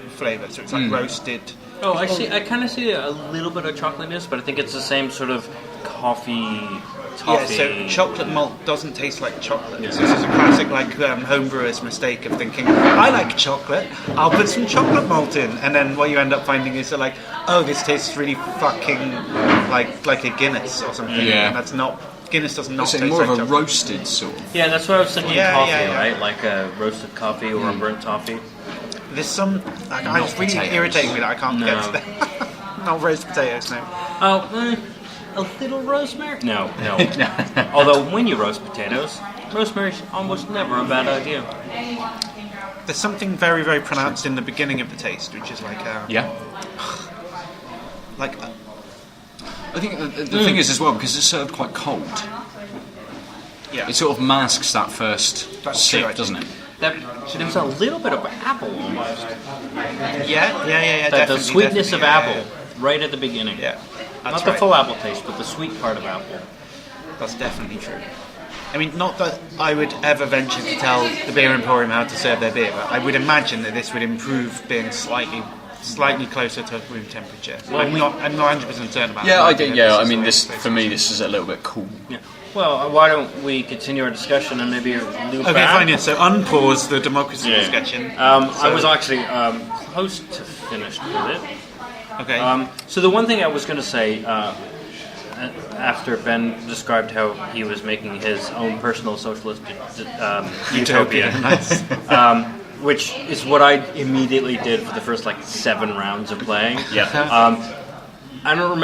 flavour. So it's like roasted. Oh, I see. I kind of see a little bit of chocolateness, but I think it's the same sort of coffee. Toffee. Yeah, so chocolate malt doesn't taste like chocolate. So this is a classic like homebrewer's mistake of thinking, I like chocolate, I'll put some chocolate malt in, and then what you end up finding is they're like, oh, this tastes really fucking like a Guinness or something. Yeah. And that's not. Guinness does not So taste more like of a chocolate. roasted sort of. Yeah, that's what I was thinking. Yeah, Coffee, yeah, yeah. right? Like a roasted coffee or a burnt toffee. There's some. It's really potatoes. irritating me that I can't No. get to that. Not roast potatoes, no. Oh, a little rosemary? No. Although when you roast potatoes, rosemary's almost never a bad idea. There's something very, very pronounced in the beginning of the taste, which is like Yeah. like I think the thing is as well, because it's served quite cold, yeah. it sort of masks that first That's sip, true, I doesn't it? There's a little bit of apple almost. Yeah. The sweetness of definitely, apple right at the beginning. Yeah, Not that's the right. full apple taste, but the sweet part of apple. That's definitely true. I mean, not that I would ever venture to tell the Beer Emporium how to serve their beer, but I would imagine that this would improve being slightly closer to room temperature. I'm not 100% certain about Yeah, that. I do. Yeah, I This mean, is this what for me, this is a little bit cool. Yeah. Well, why don't we continue our discussion and maybe loop Okay, back? fine. Yeah, so unpause the democracy discussion. I was actually close to finished with it. Okay. So the one thing I was going to say, after Ben described how he was making his own personal socialist utopia, Nice. which is what I immediately did for the first 7 rounds of playing. Yeah. I don't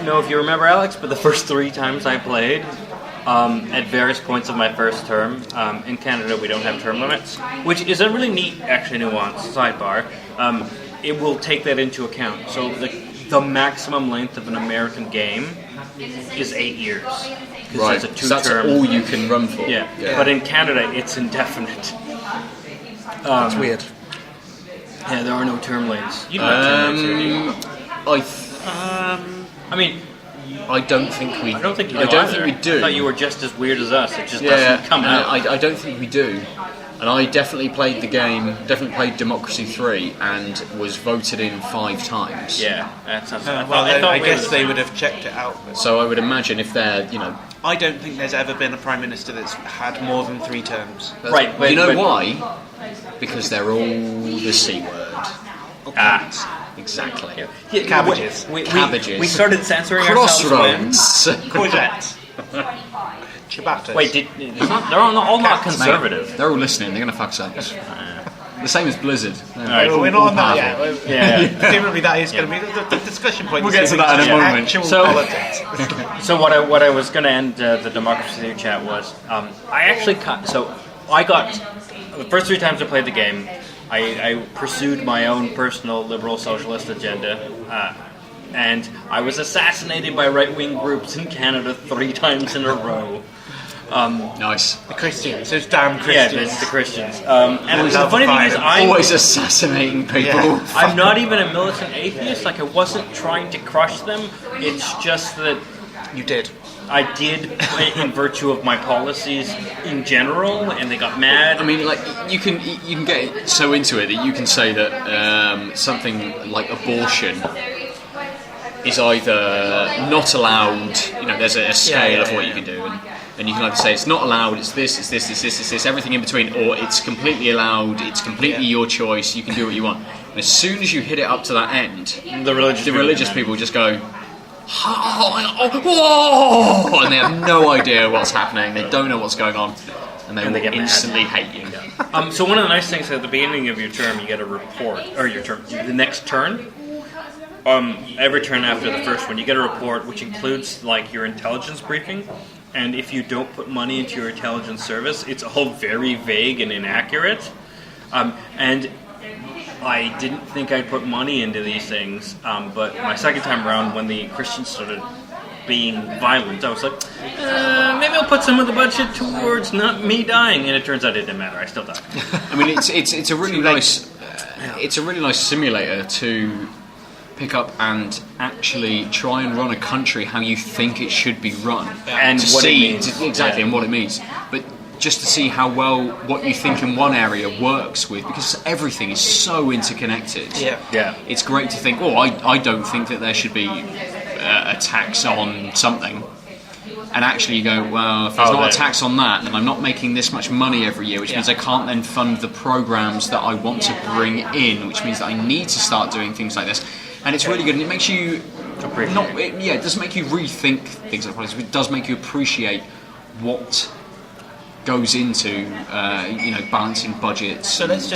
know if you remember, Alex, but the first 3 times I played, at various points of my first term, in Canada we don't have term limits, which is a really neat, actually nuanced sidebar. It will take that into account. So the maximum length of an American game is 8 years. 'Cause Right. It's a So that's 2-term. all you can run for. Yeah. But in Canada it's indefinite. That's weird. Yeah, there are no term lanes. You don't have term lanes here, do you? I mean, I don't think we. I don't think you do. I don't either. think we do. I thought you were just as weird as us. It just Yeah, doesn't come out. I don't think we do. And I definitely played the game. Definitely played Democracy 3 and was voted in 5 times. Yeah, that sounds. I guess they would have checked it out. But So I would imagine if they're, I don't think there's ever been a prime minister that's had more than 3 terms. Right, but you know but- why? Because they're all the C word. Exactly. Yeah, Cabbages. Cabbages. We started censoring ourselves when. Crossroads. Courgettes. Ciabattas. Wait, they're all not conservative. They're all listening. They're going to fuck us up. The same as Blizzard. Alright, We're not on that yet. Yeah. Presumably that is going to be the discussion point. We'll is get to gonna that be in a moment. Actual So- politics. So what I was going to end the Democracy chat was, I actually got the first 3 times I played the game, I pursued my own personal liberal socialist agenda, and I was assassinated by right-wing groups in Canada 3 times in a row. Nice. The Christians, those damn Yeah, Christians. it's the Christians. And the funny thing is, Always assassinating people. Yeah. I'm not even a militant atheist. Like, I wasn't trying to crush them. It's just that You did. I did in virtue of my policies in general, and they got mad. I mean, like you can get so into it that you can say that something like abortion is either not allowed. You know, there's a scale of what you can do, and you can either say it's not allowed, it's this, it's this, it's this, it's this, everything in between, or it's completely allowed, it's completely your choice, you can do what you want. And as soon as you hit it up to that end, the religious people just go, whoa, and they have no idea what's happening, they don't know what's going on, and they will instantly hate you. So one of the nice things at the beginning of your term, you get a report, or your term, the next turn. Every turn after the first one, you get a report which includes like your intelligence briefing, and if you don't put money into your intelligence service, it's all very vague and inaccurate. And I didn't think I'd put money into these things, but my second time around, when the Christians started being violent, I was like, maybe I'll put some of the budget towards not me dying, and it turns out it didn't matter. I still died. I mean, it's a really nice simulator to pick up and actually try and run a country how you think it should be run, and to what see it means. exactly and what it means. But just to see how well what you think in one area works with, because everything is so interconnected. Yeah. It's great to think, I don't think that there should be a tax on something. And actually you go, well, if there's not a tax on that, then I'm not making this much money every year, which means I can't then fund the programs that I want to bring in, which means that I need to start doing things like this. And it's really good, and it makes you it doesn't make you rethink things like politics. It does make you appreciate what goes into balancing budgets. So let's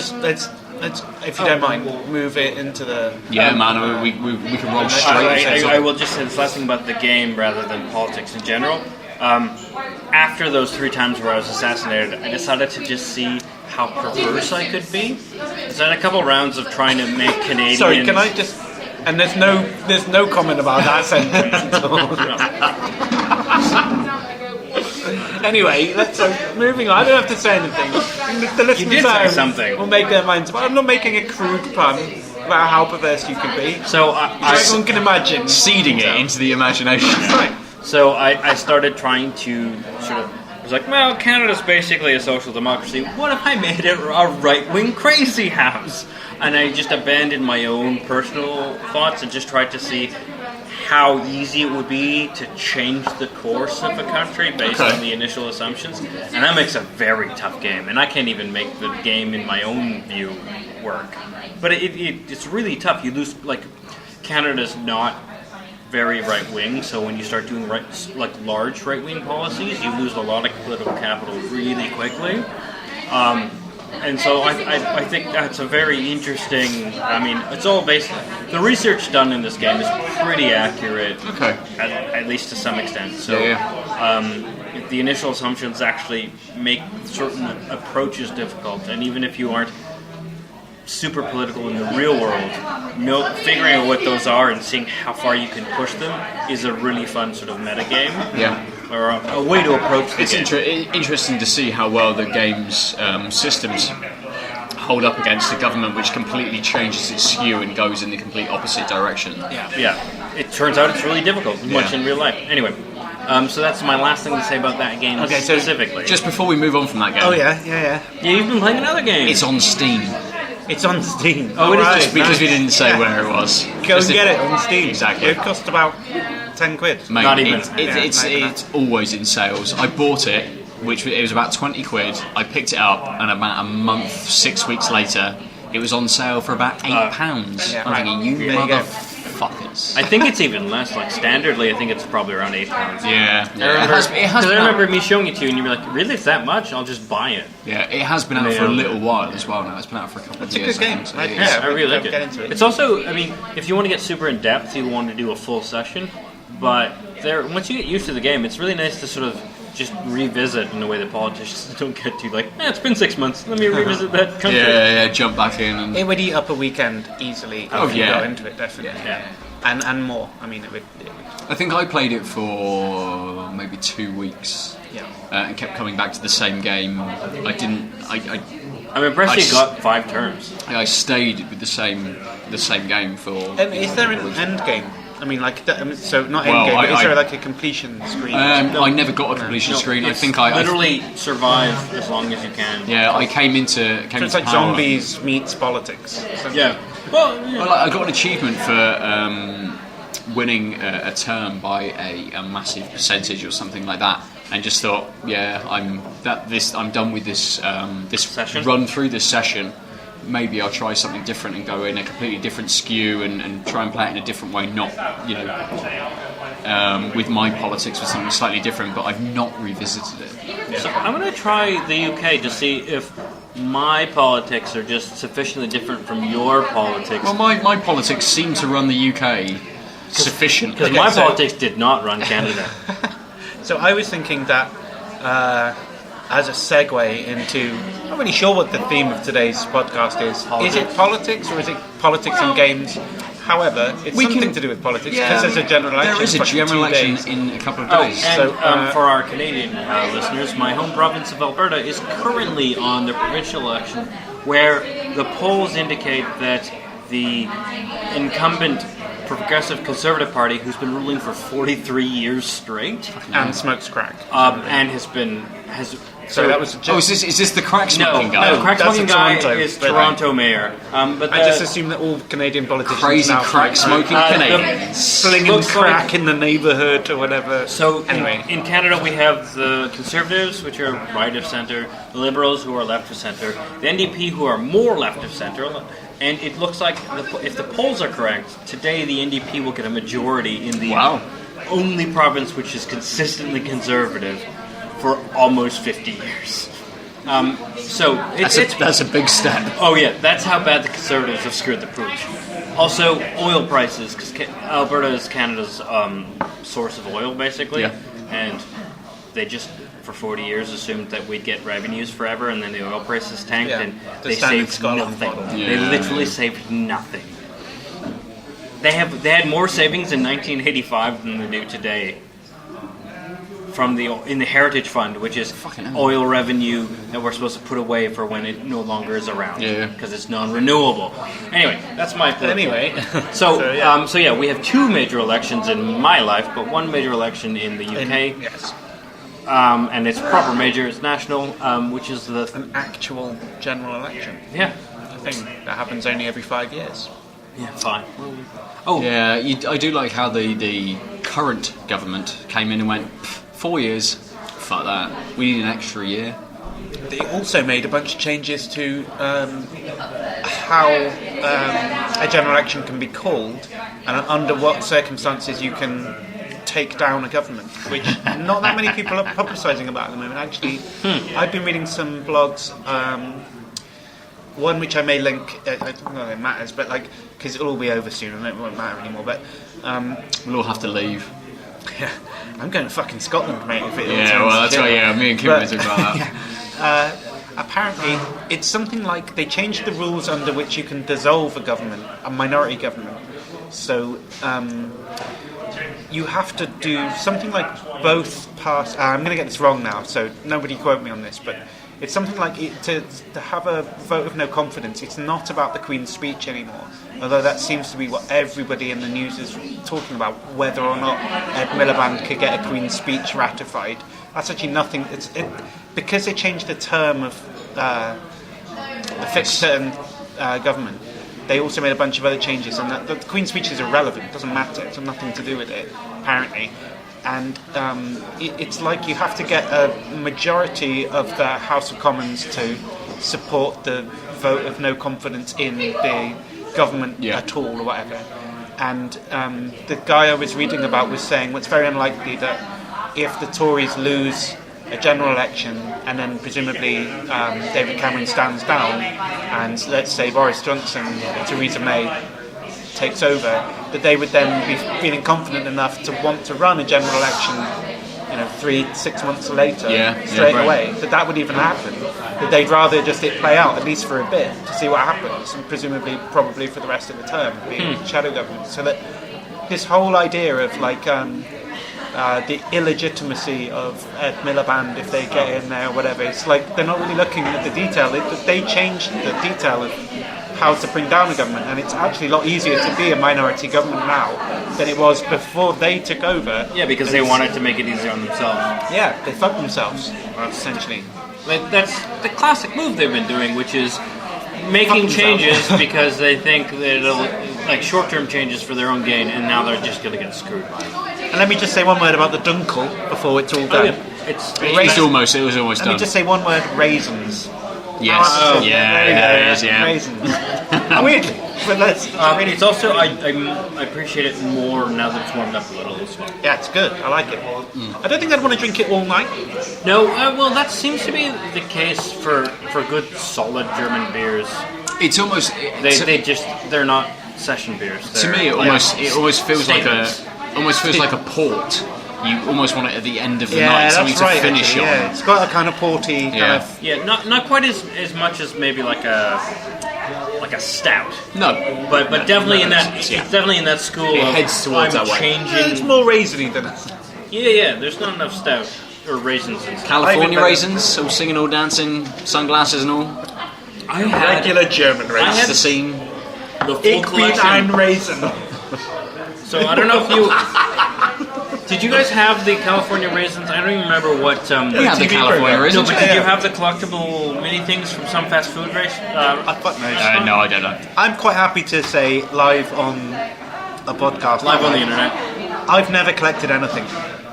if you don't mind, move it into the... Yeah, man, we can roll straight. I will just say this last thing about the game rather than politics in general. After those 3 times where I was assassinated, I decided to just see how perverse I could be. So I had a couple rounds of trying to make Canadians... Sorry, can I just... And there's no comment about that sentence at all. Anyway, so moving on. I don't have to say anything. The listeners You did say something. will make their minds. But I'm not making a crude pun about how perverse you can be. So everyone can imagine. Seeding it into the imagination. Right. So I started trying to sort of... I was like, well, Canada's basically a social democracy. What if I made it a right-wing crazy house? And I just abandoned my own personal thoughts and just tried to see how easy it would be to change the course of a country based on the initial assumptions. And that makes a very tough game. And I can't even make the game in my own view work. But it's really tough. You lose, like, Canada's not very right-wing, so when you start doing large right-wing policies, you lose a lot of political capital really quickly. And so I think that's a very interesting... I mean, it's all based... The research done in this game is pretty accurate, at least to some extent. So the initial assumptions actually make certain approaches difficult, and even if you aren't super political in the real world, figuring out what those are and seeing how far you can push them is a really fun sort of meta game. Yeah. Or a way to approach the game. It's interesting to see how well the game's systems hold up against a government which completely changes its skew and goes in the complete opposite direction. Yeah. It turns out it's really difficult, much in real life. Anyway, so that's my last thing to say about that game specifically. Just before we move on from that game. Oh, yeah. Yeah, you've been playing another game. It's on Steam. It's on Steam. Oh, it is just because we didn't say where it was. Go and get it on Steam. Exactly. It cost about 10 quid. Mate, Not even. It's always in sales. I bought it, it was about 20 quid. I picked it up, and about a month, 6 weeks later, it was on sale for about £8. I'm thinking, you motherfuckers. I think it's even less. Like standardly, I think it's probably around £8. Yeah. I remember me showing it to you, and you were like, "Really, it's that much? I'll just buy it." Yeah, it has been out for a little while as well now. It's been out for a couple of years. It's a good game. I really like it. Get into it. It's also, I mean, if you want to get super in depth, you want to do a full session. But once you get used to the game, it's really nice to sort of just revisit in a way that politicians don't get to. Like, it's been 6 months. Let me revisit that country. Yeah, jump back in. And... It would eat up a weekend easily if you got into it, definitely. Yeah. and more. I mean, it would. I think I played it for maybe 2 weeks. Yeah. And kept coming back to the same game. I'm impressed you got 5 turns. I stayed with the same game for. Is there an end game? I mean, like, so not end game, but is there like a completion screen? I never got a completion screen. I think I literally survive as long as you can. Yeah, I came into. So it's like power. zombies meets politics. Yeah. Well, I got an achievement for winning a term by a massive percentage or something like that, and just thought, I'm done with this session? Run through this session. Maybe I'll try something different and go in a completely different skew and try and play it in a different way, not with my politics or something slightly different. But I've not revisited it. Yeah. So I'm going to try the UK to see if my politics are just sufficiently different from your politics. Well, my politics seem to run the UK sufficiently. Because my politics did not run Canada. So I was thinking that as a segue into, I'm not really sure what the theme of today's podcast is. Politics. Is it politics or is it politics and games? However, it's something to do with politics because there's a general election. There is a general election in a couple of days. And for our Canadian listeners, my home province of Alberta is currently on the provincial election, where the polls indicate that the incumbent Progressive Conservative Party, who's been ruling for 43 years straight, and smokes crack, and has. So that was. Is this the crack smoking guy? No, the crack smoking guy Toronto, is Toronto mayor. But I just assume that all Canadian politicians crazy now crack smoking Canadians slinging crack in the neighbourhood or whatever. So anyway, in Canada we have the Conservatives, which are right of centre, the Liberals, who are left of centre, the NDP, who are more left of centre. And it looks like, if the polls are correct, today the NDP will get a majority in the only province which is consistently conservative for almost 50 years. So that's a big step. Oh yeah, that's how bad the Conservatives have screwed the pooch. Also, oil prices, because Alberta is Canada's source of oil, basically, and they just, for 40 years, assumed that we'd get revenues forever, and then the oil prices tanked, and they saved nothing. They literally saved nothing. They had more savings in 1985 than they do today in the Heritage Fund, which is oil revenue that we're supposed to put away for when it no longer is around, because it's non-renewable. Anyway, that's my point. Anyway, so we have 2 major elections in my life, but 1 major election in the UK. Yes. And it's proper major, it's national, which is an actual general election. Yeah. A thing that happens only every 5 years. Yeah, fine. Yeah, I do like how the current government came in and went, 4 years, fuck that, we need an extra year. They also made a bunch of changes to how a general election can be called and under what circumstances you can take down a government, which not that many people are publicising about at the moment. Actually, I've been reading some blogs, one which I may link, I don't know if it matters, but because it'll all be over soon and it won't matter anymore, but we'll all have to leave. Yeah, I'm going to fucking Scotland, mate. If it that's right. Me and Kim were talking about that. Apparently, it's something like they changed the rules under which you can dissolve a government, a minority government. So you have to do something like both pass. I'm going to get this wrong now, so nobody quote me on this, but it's something like to have a vote of no confidence. It's not about the Queen's speech anymore, although that seems to be what everybody in the news is talking about, whether or not Ed Miliband could get a Queen's speech ratified. That's actually nothing. Because they changed the term of the fixed term government. They also made a bunch of other changes, and the Queen's speech is irrelevant. It doesn't matter. It's got nothing to do with it, apparently. And it's like you have to get a majority of the House of Commons to support the vote of no confidence in the government at all or whatever. And the guy I was reading about was saying, well, it's very unlikely that if the Tories lose a general election and then presumably David Cameron stands down and let's say Boris Johnson or Theresa May takes over, that they would then be feeling confident enough to want to run a general election, 3-6 months later, straight away. That would even happen. That they'd rather just it play out, at least for a bit, to see what happens, and presumably, probably for the rest of the term, be shadow government. So that this whole idea of like the illegitimacy of Ed Miliband if they get in there or whatever. It's like they're not really looking at the detail. They changed the detail of how to bring down a government, and it's actually a lot easier to be a minority government now than it was before they took over. Yeah, because they wanted to make it easier on themselves. Yeah, they fucked themselves, essentially. That's the classic move they've been doing, which is making changes because they think that it'll, like, short-term changes for their own gain, and now they're just going to get screwed by it. And let me just say one word about the Dunkel before it's all done. Oh, yeah. It was almost Let done. me just say one word: raisins. Yes. Oh, It is. Yeah. Raisins. Weirdly, but really, it's also I appreciate it more now that it's warmed up a little as well. yeah, it's good. I like it. I don't think I'd want to drink it all night. No, well, that seems to be the case for good solid German beers. It's almost They're not session beers. to me. It almost feels like a port. You almost want it at the end of the night, something to finish on. Yeah, it's got a kind of porty kind of. Yeah, not quite as much as maybe like a stout. No, but definitely in that it's definitely in that school It of heads towards I'm that way. changing. It's more raisiny than us. Yeah. There's not enough stout or raisins in it. California raisins, all singing, all dancing, sunglasses and all. I had Regular German raisins. That's the scene. the full Ich bin collection. ein Raisin. So I don't know if you. Did you guys have the California raisins? I don't even remember what. We have the TV California program. raisins. No, but did you have the collectible mini things from some fast food race? No, I don't know. I'm quite happy to say live on a podcast. Live on the internet. I've never collected anything.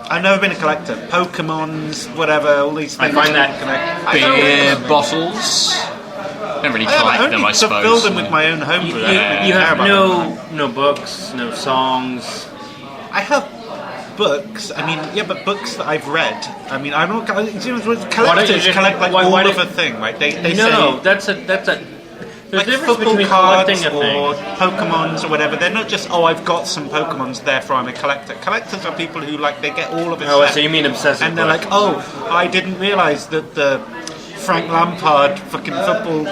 I've never been a collector. Pokemons, whatever, all these I things. find that Beer bottles. Don't really collect them, I to suppose. fill them with my own home brew. You have no books, no songs. I have books. I mean, yeah, but books that I've read. I mean, I'm not. Collectors collect like all of a thing, right? They say No, that's a. There's like a difference football between cards collecting a or thing. Pokemons or whatever. They're not just I've got some Pokemons, therefore I'm a collector. Collectors are people who like they get all of it. Oh, set, so you mean obsessive? and they're like, I didn't realise that the Frank Lampard fucking football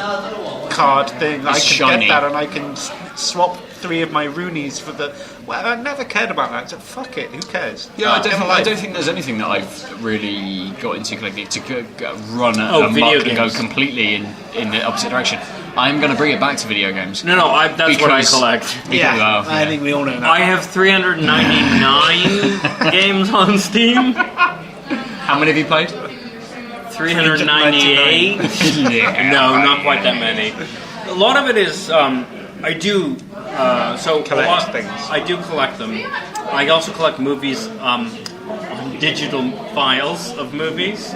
card thing. I can shiny. get that, and I can swap 3 of my Roonies for the. Well, I never cared about that. So fuck it. Who cares? Yeah, I don't think there's anything that I've really got into collecting to run amok video and go games. completely in the opposite direction. I'm going to bring it back to video games. No, that's what I collect. Yeah, I think we all know that. I have 399 games on Steam. How many have you played? 398. Yeah. No, not quite that many. A lot of it is I do Collect things. I do collect them. I also collect movies on digital files of movies.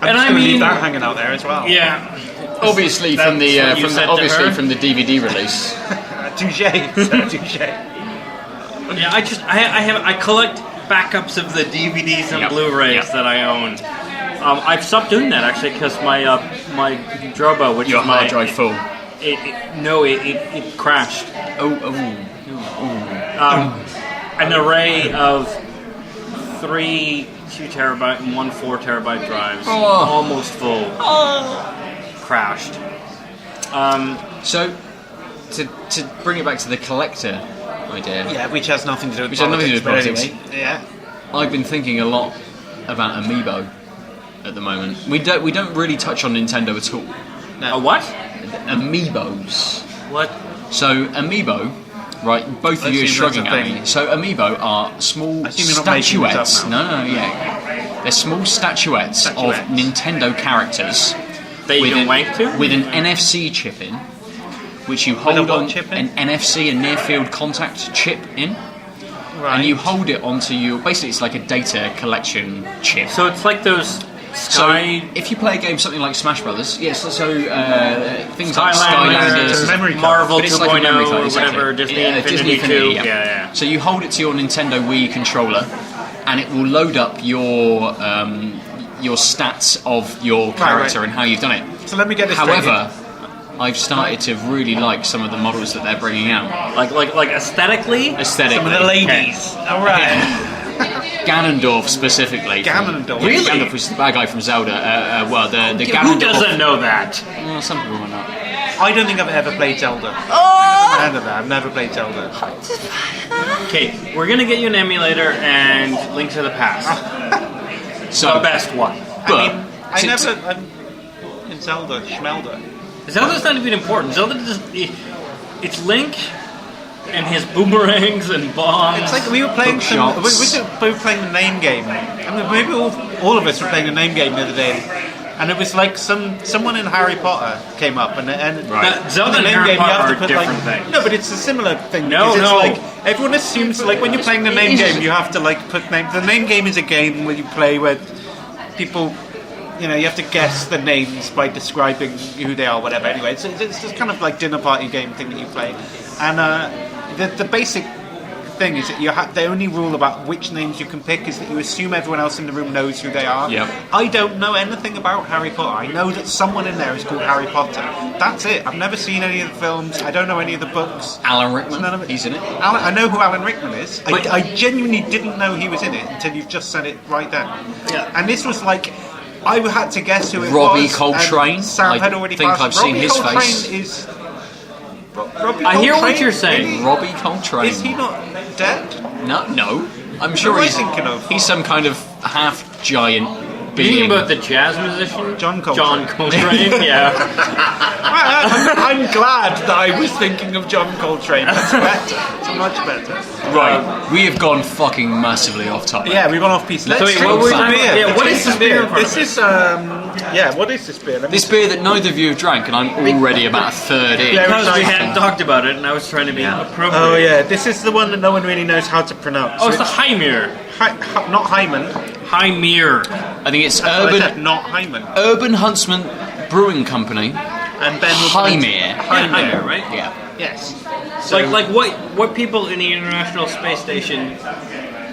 I'm just gonna leave that hanging out there as well. Yeah. Obviously That's from the what you said to her? from the DVD release. Touche. Touche. Yeah, I collect backups of the DVDs and Yep. Blu-rays Yep. that I own. I've stopped doing that actually because my Drobo, which Your is my hard drive full. it crashed. An array of 3 2 terabyte and 1 4 terabyte drives, almost full, crashed. So, to bring it back to the collector idea, Yeah, which has nothing to do with Which has nothing to do with politics, politics. but anyway, yeah. I've been thinking a lot about Amiibo at the moment. We don't really touch on Nintendo at all. A what? Amiibos. What? So Amiibo, right? Both of you are assume that's shrugging a at thing. me. So Amiibo are small I assume you're not making this up statuettes. now. No, they're small statuettes of Nintendo characters That you can wank to? with an NFC chip in, which you a hold what on chip in? an NFC, a near field contact chip in. Right. And you hold it onto your. Basically, it's like a data collection chip. So it's like those So Sky. if you play a game something like Smash Brothers, yes. So things like Skylanders, It's a memory card. Marvel But it's 2.0 like a memory card, or exactly. whatever, Disney Yeah, Infinity 2. yeah. So you hold it to your Nintendo Wii controller, and it will load up your stats of your character right. and how you've done it. So let me get this straight. However, I've started to really like some of the models that they're bringing out. Like aesthetically? Aesthetically, Some of the ladies. All right. Ganondorf specifically. Ganondorf. Really? Ganondorf was the bad guy from Zelda. The Who Ganondorf. doesn't know that? Well, some people might not. I don't think I've ever played Zelda. I've never played Zelda. Okay, we're gonna get you an emulator and Link to the Past. So The best one. but I'm in Zelda, Schmelda. Zelda's not even important. Zelda just... It's Link and his boomerangs and bombs. It's like we were playing Hook we shots. were both playing the name game. I mean, maybe all of us were playing the name game the other day. And it was like someone in Harry Potter came up and But Zelda and Harry Potter are different things. No, but it's a similar thing. No, because it's no. like everyone assumes like when you're playing the name game, you have to like put names. The name game is a game where you play where people, you have to guess the names by describing who they are, whatever. Anyway, it's this kind of like dinner party game thing that you play, and the basic thing is that the only rule about which names you can pick is that you assume everyone else in the room knows who they are. Yep. I don't know anything about Harry Potter. I know that someone in there is called Harry Potter. That's it. I've never seen any of the films. I don't know any of the books. Alan Rickman, None of it. he's in it. I know who Alan Rickman is. But- I genuinely didn't know he was in it until you've just said it right there. Yeah. And this was like, I had to guess who it Robbie was. Coltrane? And Sam I had already think passed. I've seen Robbie his Coltrane face. Is Robbie I hear what Coltrane? you're saying. Really? Robbie Coltrane. Is he not dead? No. I'm sure Who am I he's thinking of? He's some kind of half giant You being. thinking about the jazz musician? John Coltrane. John Coltrane, yeah. I'm glad that I was thinking of John Coltrane. That's better. It's much better. Right, we have gone fucking massively off topic. Yeah, we've gone off piece. Let's wait, drink what were we some talking beer. about? Yeah, what is this beer in front This of is what is this beer? Let me This beer that neither of you have drank, and I'm already about a third in. Yeah. Because we hadn't talked about it, and I was trying to be appropriate. Oh yeah, this is the one that no one really knows how to pronounce. Oh, it's the Hymir. Not Hyman. Hymir. I think it's I Urban said not Hyman. Urban Huntsman Brewing Company. And Ben will Hymir. Yeah, Hymir, right? Yeah. Yes. Like what people in the International Space Station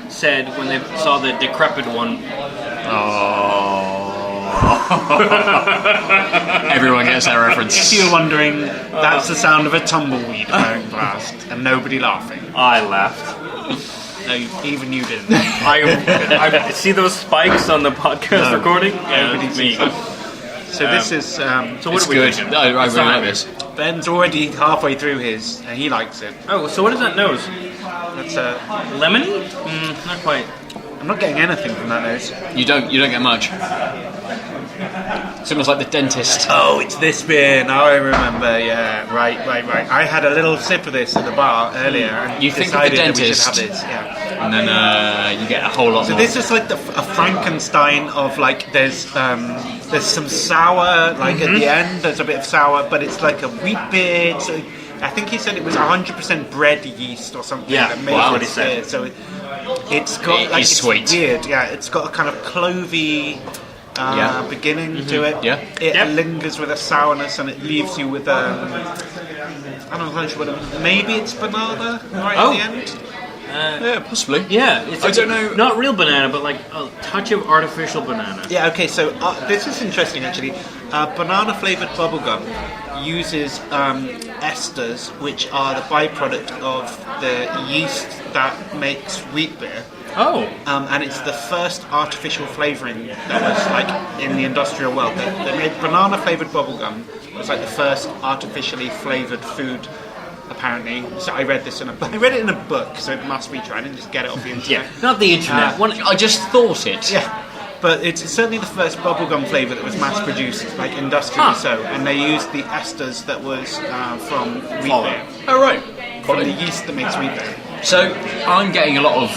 said when they saw the decrepit one. Everyone gets that reference. If you're wondering, that's the sound of a tumbleweed going past and nobody laughing. I laughed. No, even you didn't. I see those spikes on the podcast No. recording. Nobody It's me. So this is. So what It's are we good. thinking? No, I It's really not like Hymir. this. Ben's already halfway through his, and he likes it. Oh, so what is that nose? That's Lemony? Not quite. I'm not getting anything from that nose. You don't get much. It's almost like the dentist. Oh, it's this beer. Now I remember. Yeah, right. I had a little sip of this at the bar earlier. And You think of the decided that we should dentist. have this. Yeah. And then you get a whole lot So more. this is like a Frankenstein of like there's some sour like at the end. There's a bit of sour, but it's like a wheat beer. So I think he said it was 100% bread yeast or something. Yeah, that made wow. this What he said. beer. So it's got It like is it's sweet. weird. Yeah, it's got a kind of clovey. Yeah. Beginning to it. Yeah. It Yep. lingers with a sourness and it leaves you with I don't know what maybe it's banana right Oh. at the end. Yeah, possibly. Yeah, it's I don't know. Not real banana, but like a touch of artificial banana. Yeah, okay, so this is interesting actually. Banana flavoured bubblegum uses esters, which are the byproduct of the yeast that makes wheat beer. Oh, And it's the first artificial flavouring that was like in the industrial world. They made banana flavoured bubblegum. It was like the first artificially flavoured food, apparently. So I read this I read it in a book, so it must be true. I didn't just get it off the internet. yeah, not the internet. I just thought it. Yeah, but it's certainly the first bubblegum flavour that was mass-produced, like industrially so. And they used the esters that was from wheat beer. Oh, right. From the yeast that makes wheat beer. So I'm getting a lot of,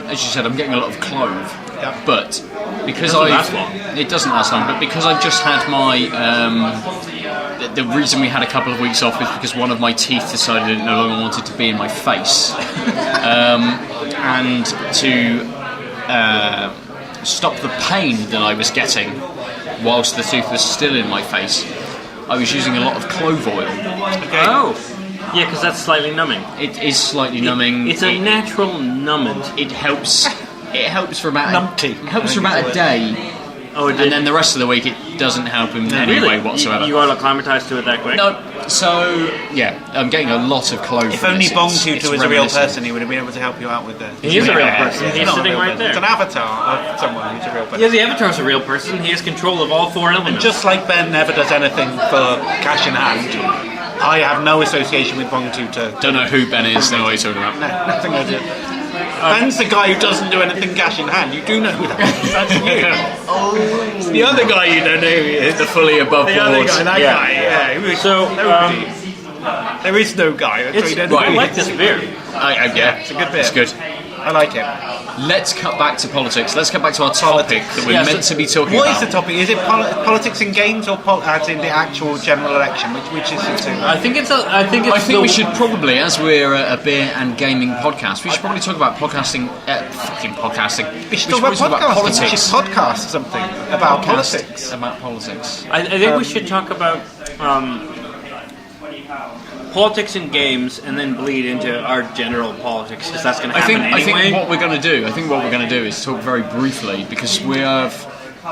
as you said, I'm getting a lot of clove. Yeah. But because Doesn't last long. it doesn't last long. But because I've just had my, the reason we had a couple of weeks off is because one of my teeth decided it no longer wanted to be in my face, and to stop the pain that I was getting whilst the tooth was still in my face, I was using a lot of clove oil. Oh, yeah, because that's slightly numbing. It is slightly numbing. It's a natural numbant. It helps. It helps for about Numpty. It helps for about a day, Oh, and then the rest of the week it doesn't help in any way whatsoever. You got acclimatized to it that quick? No, So, yeah, I'm getting a lot of clothes. If only Bongtutor was a real person, he would have been able to help you out with the... He is a real person. He's sitting right there. It's an avatar of someone who's a real person. Yeah, the avatar is a real person. He has control of all 4 elements. And just like Ben never does anything for cash in hand, I have no association with Bongtutor. Don't know who Ben is, don't know what you're talking about. No, nothing I do. Ben's the guy who doesn't do anything cash in hand. You do know who that is. That's you. It's the other guy you don't know who he is. The fully above board. The other guy, that guy, yeah. So, there is no guy. I like this beer. Yeah, it's a good beer. It's good. I like it. Let's cut back to politics. Let's cut back to our topic that we're meant to be talking about. What is the topic? Is it politics in games or as in the actual general election? Which is it? I think we should probably, as we're a beer and gaming podcast, we should probably talk about podcasting. Podcasting. We should talk about politics. We should podcast something about politics. About politics. I think we should talk about politics in games and then bleed into our general politics, because that's going to happen anyway. I think what we're going to do is talk very briefly, because we have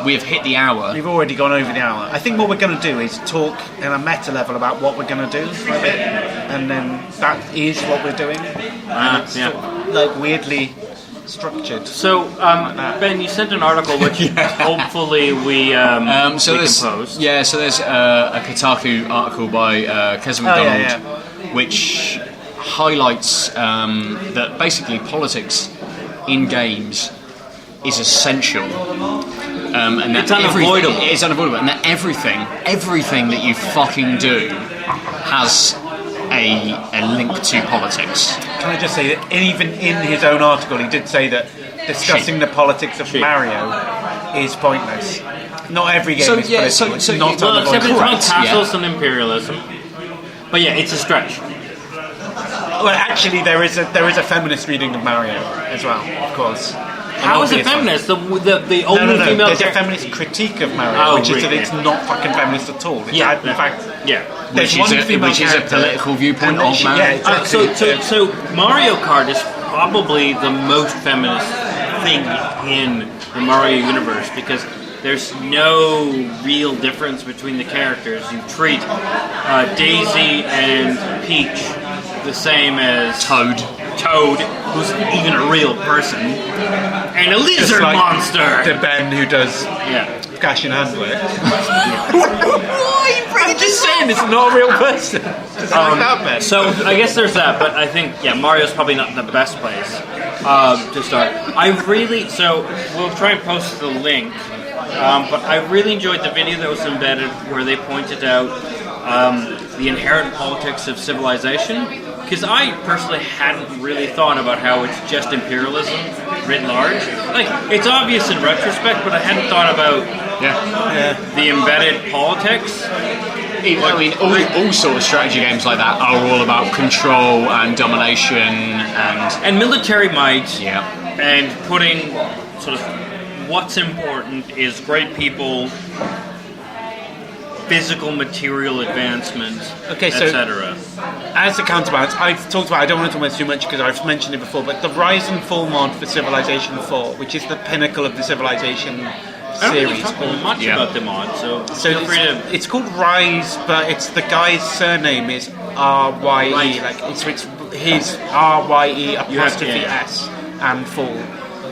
hit the hour. We've already gone over the hour. I think what we're going to do is talk in a meta level about what we're going to do for a bit, and then that is what we're doing. Like weirdly structured. So, Ben, you sent an article which hopefully we composed. Yeah, so there's a Kotaku article by Kez McDonald, which highlights that basically politics in games is essential. And it's unavoidable. It's unavoidable, and that everything that you fucking do has a link to politics. Can I just say that even in his own article he did say that discussing the politics of Mario is pointless. Not every game is political. It's not except unavoidable. it's tassels and imperialism. But yeah, it's a stretch. Well, actually, there is a feminist reading of Mario as well, of course. How is it feminist? The only female. There's a feminist critique of Mario, which is that it's not fucking feminist at all. It's in fact, which is a political viewpoint of Mario. Yeah, exactly. So Mario Kart is probably the most feminist thing in the Mario universe, because there's no real difference between the characters. You treat Daisy and Peach the same as Toad, who's even a real person, and a lizard monster. The Ben who does cash in hand work. I'm just saying, it's not a real person. Just like that, Ben. So I guess there's that, but I think Mario's probably not the best place to start. We'll try and post the link. But I really enjoyed the video that was embedded where they pointed out the inherent politics of civilization, because I personally hadn't really thought about how it's just imperialism writ large. Like, it's obvious in retrospect, but I hadn't thought about the embedded politics. All sort of strategy games like that are all about control and domination and military might, and putting sort of what's important is great people, physical material advancement, etc. As a counterbalance, I've talked about, I don't want to talk about too much because I've mentioned it before, but the Rise and Fall mod for Civilization 4, which is the pinnacle of the Civilization series. I don't really talk much about the mod, so feel free to... It's called Rise, but it's the guy's surname is R-Y-E, like it's his R-Y-E apostrophe S and Fall.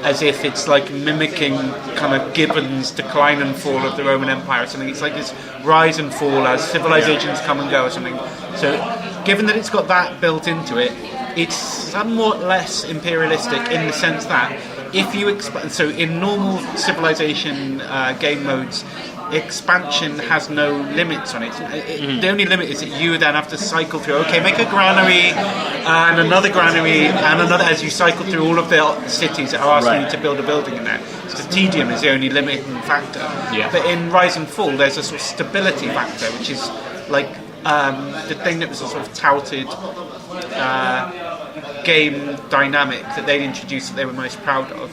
As if it's like mimicking kind of Gibbon's Decline and Fall of the Roman Empire or something. It's like this rise and fall as civilizations come and go or something. So, given that it's got that built into it, it's somewhat less imperialistic in the sense that if you so in normal civilization game modes, expansion has no limits on it. The only limit is that you then have to cycle through, make a granary and another granary and another, as you cycle through all of the cities that are asking you to build a building in there. So tedium is the only limiting factor. But in Rise and Fall, there's a sort of stability factor, which is like the thing that was a sort of touted game dynamic that they'd introduced that they were most proud of.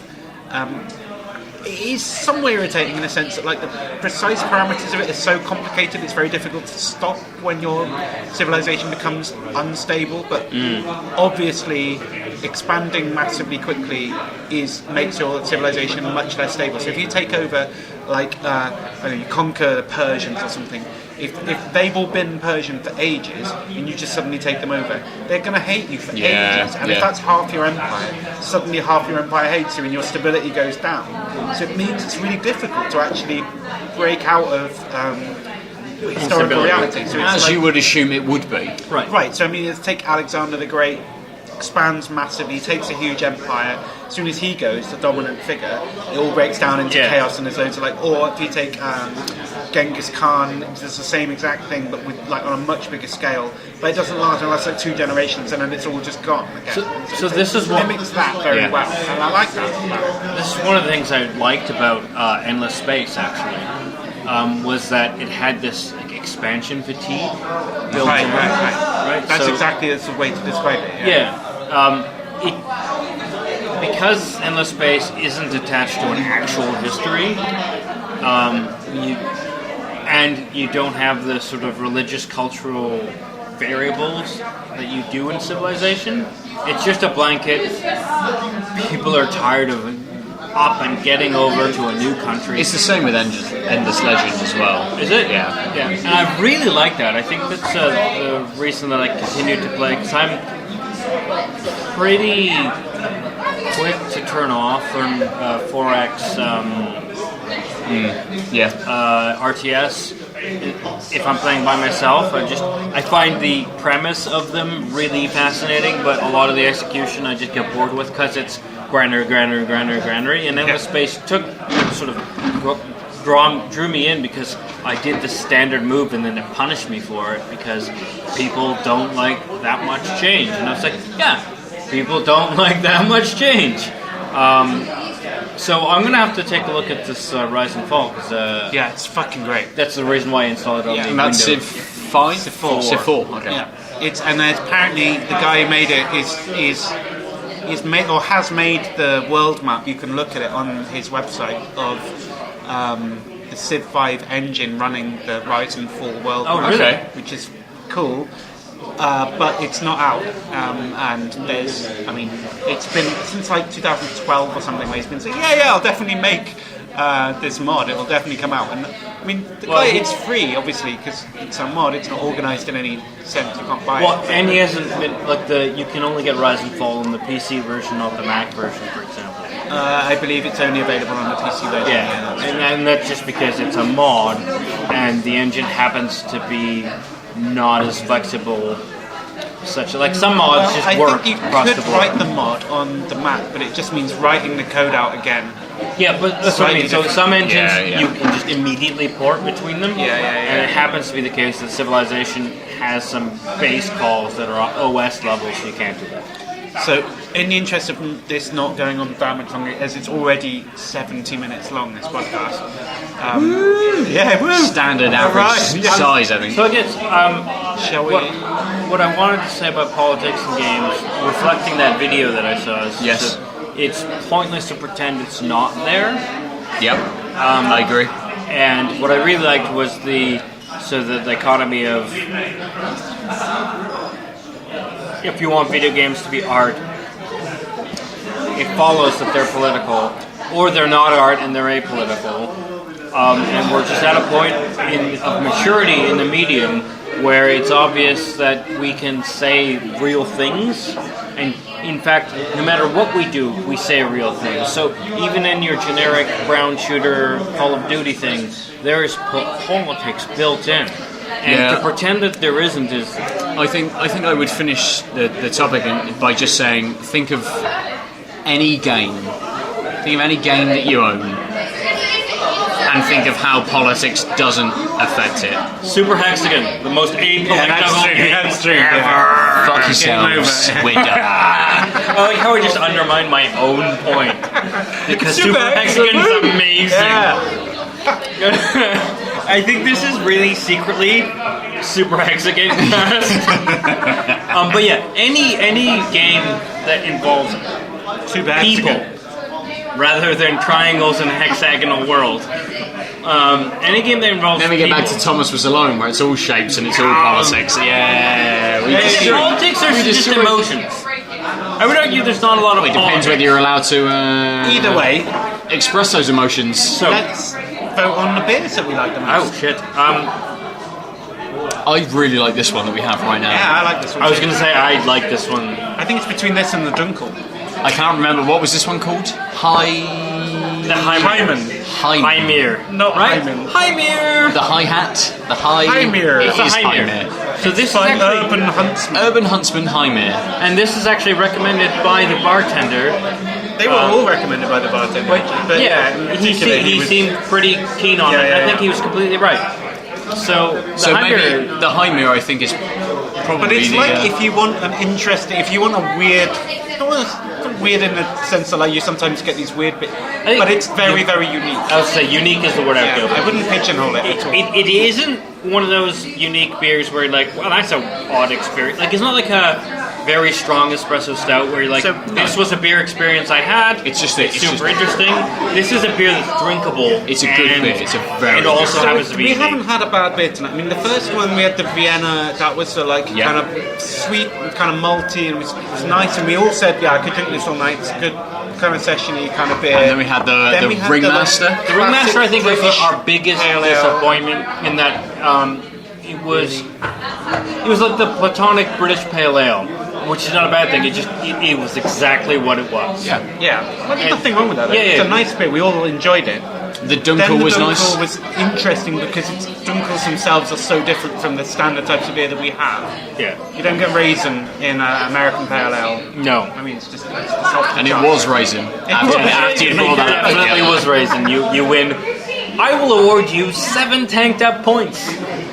It is somewhat irritating in the sense that like the precise parameters of it are so complicated it's very difficult to stop when your civilization becomes unstable, but obviously expanding massively quickly makes your civilization much less stable. So if you take over like I don't know, you conquer the Persians or something. If they've all been Persian for ages and you just suddenly take them over, they're going to hate you for ages. And if that's half your empire, suddenly half your empire hates you and your stability goes down. So it means it's really difficult to actually break out of historical reality. So as you would assume it would be. Right. So I mean, take Alexander the Great. Expands massively, takes a huge empire. As soon as he goes, the dominant figure, it all breaks down into chaos, and there's loads of or if you take Genghis Khan, it's the same exact thing, but with on a much bigger scale. But it doesn't last 2 generations, and then it's all just gone again. So this is what mimics that very well, and I like that. This is one of the things I liked about Endless Space, actually, was that it had this expansion fatigue built in. Right. That's exactly the way to describe it. Because Endless Space isn't attached to an actual history, you don't have the sort of religious, cultural variables that you do in Civilization. It's just a blanket. People are tired of up and getting over to a new country. It's the same with Endless Legend as well. Is it? Yeah. And I really like that. I think that's the reason that I continue to play, because I'm pretty quick to turn off from 4X RTS. If I'm playing by myself, I find the premise of them really fascinating, but a lot of the execution I just get bored with because it's grander, and Endless Space drew me in because I did the standard move and then it punished me for it because people don't like that much change. And I was like, people don't like that much change. So I'm going to have to take a look at this Rise and Fall. Cause, it's fucking great. That's the reason why I installed it on the and that's Windows. Civ 5? Civ 4. Civ 4, okay. Yeah. And apparently the guy who made it has made the world map. You can look at it on his website of the Civ 5 engine running the Rise and Fall world map, really? Which is cool. But it's not out, and it's been since 2012 or something where he's been saying, I'll definitely make this mod, it will definitely come out. And it's free, obviously, because it's a mod, it's not organised in any sense, you can't buy it. And he hasn't been, you can only get Rise and Fall in the PC version, not the Mac version, for example. I believe it's only available on the PC version. And that's just because it's a mod, and the engine happens to be not as flexible. Some mods just work. I think you could write the mod on the Mac, but it just means writing the code out again. Yeah, but that's what I mean. So some engines you can just immediately port between them. And it happens to be the case that Civilization has some base calls that are OS level, so you can't do that. So, in the interest of this not going on that much longer, as it's already 70 minutes long, this podcast. Standard average size, I think. So I guess, shall we? What I wanted to say about politics and games, reflecting that video that I saw, is yes. It's pointless to pretend it's not there. Yep, I agree. And what I really liked was the dichotomy of if you want video games to be art, it follows that they're political, or they're not art and they're apolitical. And we're just at a point of maturity in the medium where it's obvious that we can say real things, and in fact, no matter what we do, we say real things. So even in your generic brown shooter Call of Duty thing, there is politics built in. And to pretend that there isn't is... I think I would finish the topic by just saying, think of any game that you own, and think of how politics doesn't affect it. Super Hexagon, the most apolitical game ever. Fuck yourselves, we're done. I like how I just undermined my own point. Because Super Hexagon's amazing. I think this is really secretly Super Hexagon. But any game that involves people rather than triangles in a hexagonal world. Any game that involves Then we get back to Thomas Was Alone, where it's all shapes and it's all politics. Politics are just emotions. I would argue there's not a lot of It depends whether you're allowed to either way express those emotions. So vote on the beers that we like the most. Oh shit. I really like this one that we have right now. Yeah, I like this one. I was going to say I like this one. I think it's between this and the Dunkel. I can't remember, what was this one called? The Hymir. Hymir. Not right? Hyman. Hymir. The hi-hat. The high... Hymir. It It's a is Hymir. Hymir. So this is Like actually Urban Huntsman. Urban Huntsman Hymir. and this is actually recommended by the bartender. They were all recommended by the bartender. But Yeah, he particularly seemed pretty keen on Yeah, it. yeah, I think yeah. he was completely right. So the So Hymir, maybe the Hymir, I think, is probably But it's the, like if you want an interesting, if you want a weird, not weird in the sense that like you sometimes get these weird bits, think but it's very, very unique. I would say unique is the word I'd go Yeah, for. I wouldn't pigeonhole it at all. It isn't one of those unique beers where you're like, well, that's an odd experience. Like, it's not like a very strong espresso stout where you're like, So, this was a beer experience I had. It's just super interesting. This is a beer that's drinkable. It's a good and beer. It's a very It good also beer. happens to be We unique. haven't had a bad beer tonight. I mean, the first one we had the Vienna, that was kind of sweet, kind of malty, and it was nice. And we all said, yeah, I could drink this all night. It's a good kind of session-y kind of beer. And then we had the we had Ringmaster. The Ringmaster, I think, was Frisch our biggest Pale Ale. disappointment in that it was like the platonic British Pale Ale, which is not a bad thing. It was exactly what it was. Yeah. Yeah, well, there's nothing wrong with that. Yeah, It's yeah. a nice beer. We all enjoyed it. The Then Dunkel the was Dunkel nice. was interesting because Dunkels themselves are so different from the standard types of beer that we have. Yeah. You don't get raisin in American Pale Ale. No. I mean, it's just off the And it charts. was raisin. After you It brought that up. definitely was raisin. You win. I will award you 7 tanked up points.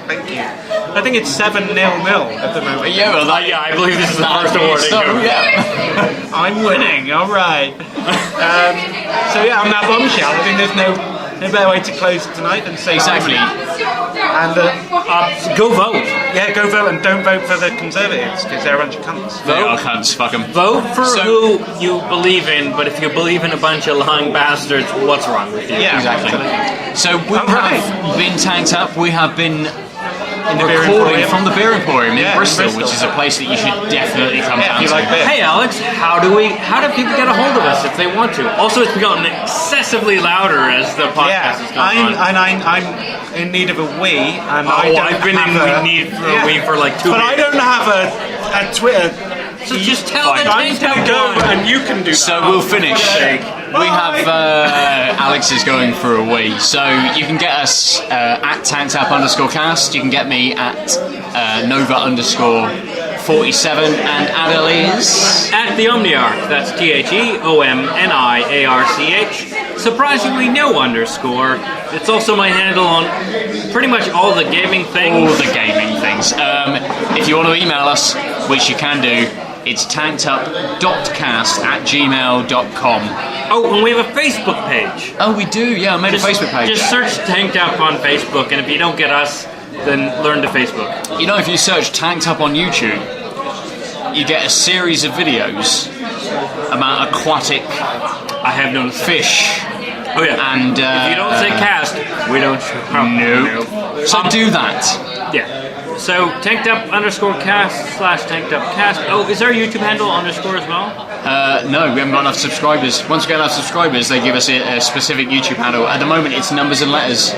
Thank you. I think it's 7-0 at the moment. Yeah, well, that, Yeah, I believe this is the first awarding. So, yeah. I'm winning. All right. So yeah, on that bombshell, I think there's no better way to close tonight than say Exactly. And Go vote. yeah, go vote and don't vote for the Conservatives because they're a bunch of cunts. They are cunts, fuck 'em. Vote for So- who you believe in, but if you believe in a bunch of lying bastards, what's wrong with you? Yeah, Exactly. absolutely. So we Alright. have been tanked up. We have been In the Beer recording Emporium. from the Beer Emporium in Yeah, in Bristol, Bristol. which is a place that you should definitely come Yeah, down if you to. like beer. Hey Alex, how do people get a hold of us if they want to? Also, it's gotten excessively louder as the podcast Yeah, has gone on. I'm in need of a wee, and I Oh, don't I've been have in a, need for a wee for like 2 But I years. don't have a Twitter. So just tell the I'm just gonna go, and you can do that. So we'll finish. We have Alex is going for a wee. So you can get us at tanktap_cast. You can get me at Nova_47, and Aadil is. At the Omniarch, that's TheOmniarch. Surprisingly, no underscore. It's also my handle on pretty much all the gaming All things. the gaming things. If you want to email us, which you can do, it's tankedup.cast@gmail.com. Oh, and we have a Facebook page. Oh, we do. Yeah, I made a Facebook page. Just search Tanked Up on Facebook, and if you don't get us, then learn to Facebook. You know, if you search Tanked Up on YouTube, you get a series of videos about aquatic I have noticed. fish. Oh yeah. And If you don't say cast, we don't show up. Nope. So do that. Yeah. So tankedup_cast/tankedupcast. Oh, is our YouTube handle underscore as well? No, we haven't got enough subscribers. Once we get enough subscribers, they give us a specific YouTube handle. At the moment, it's numbers and letters.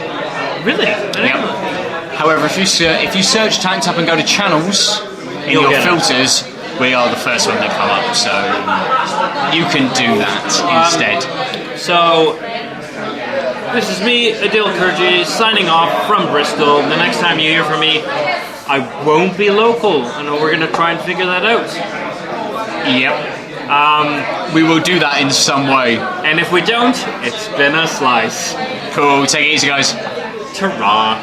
Really? Yep. However, if you search Tanked Up and go to channels in You'll your get us. filters, we are the first one that come up. So you can do that instead. So this is me, Aadil Kurji, signing off from Bristol. The next time you hear from me, I won't be local, and we're going to try and figure that out. Yep. We will do that in some way. And if we don't, it's been a slice. Cool. Take it easy, guys. Ta-ra.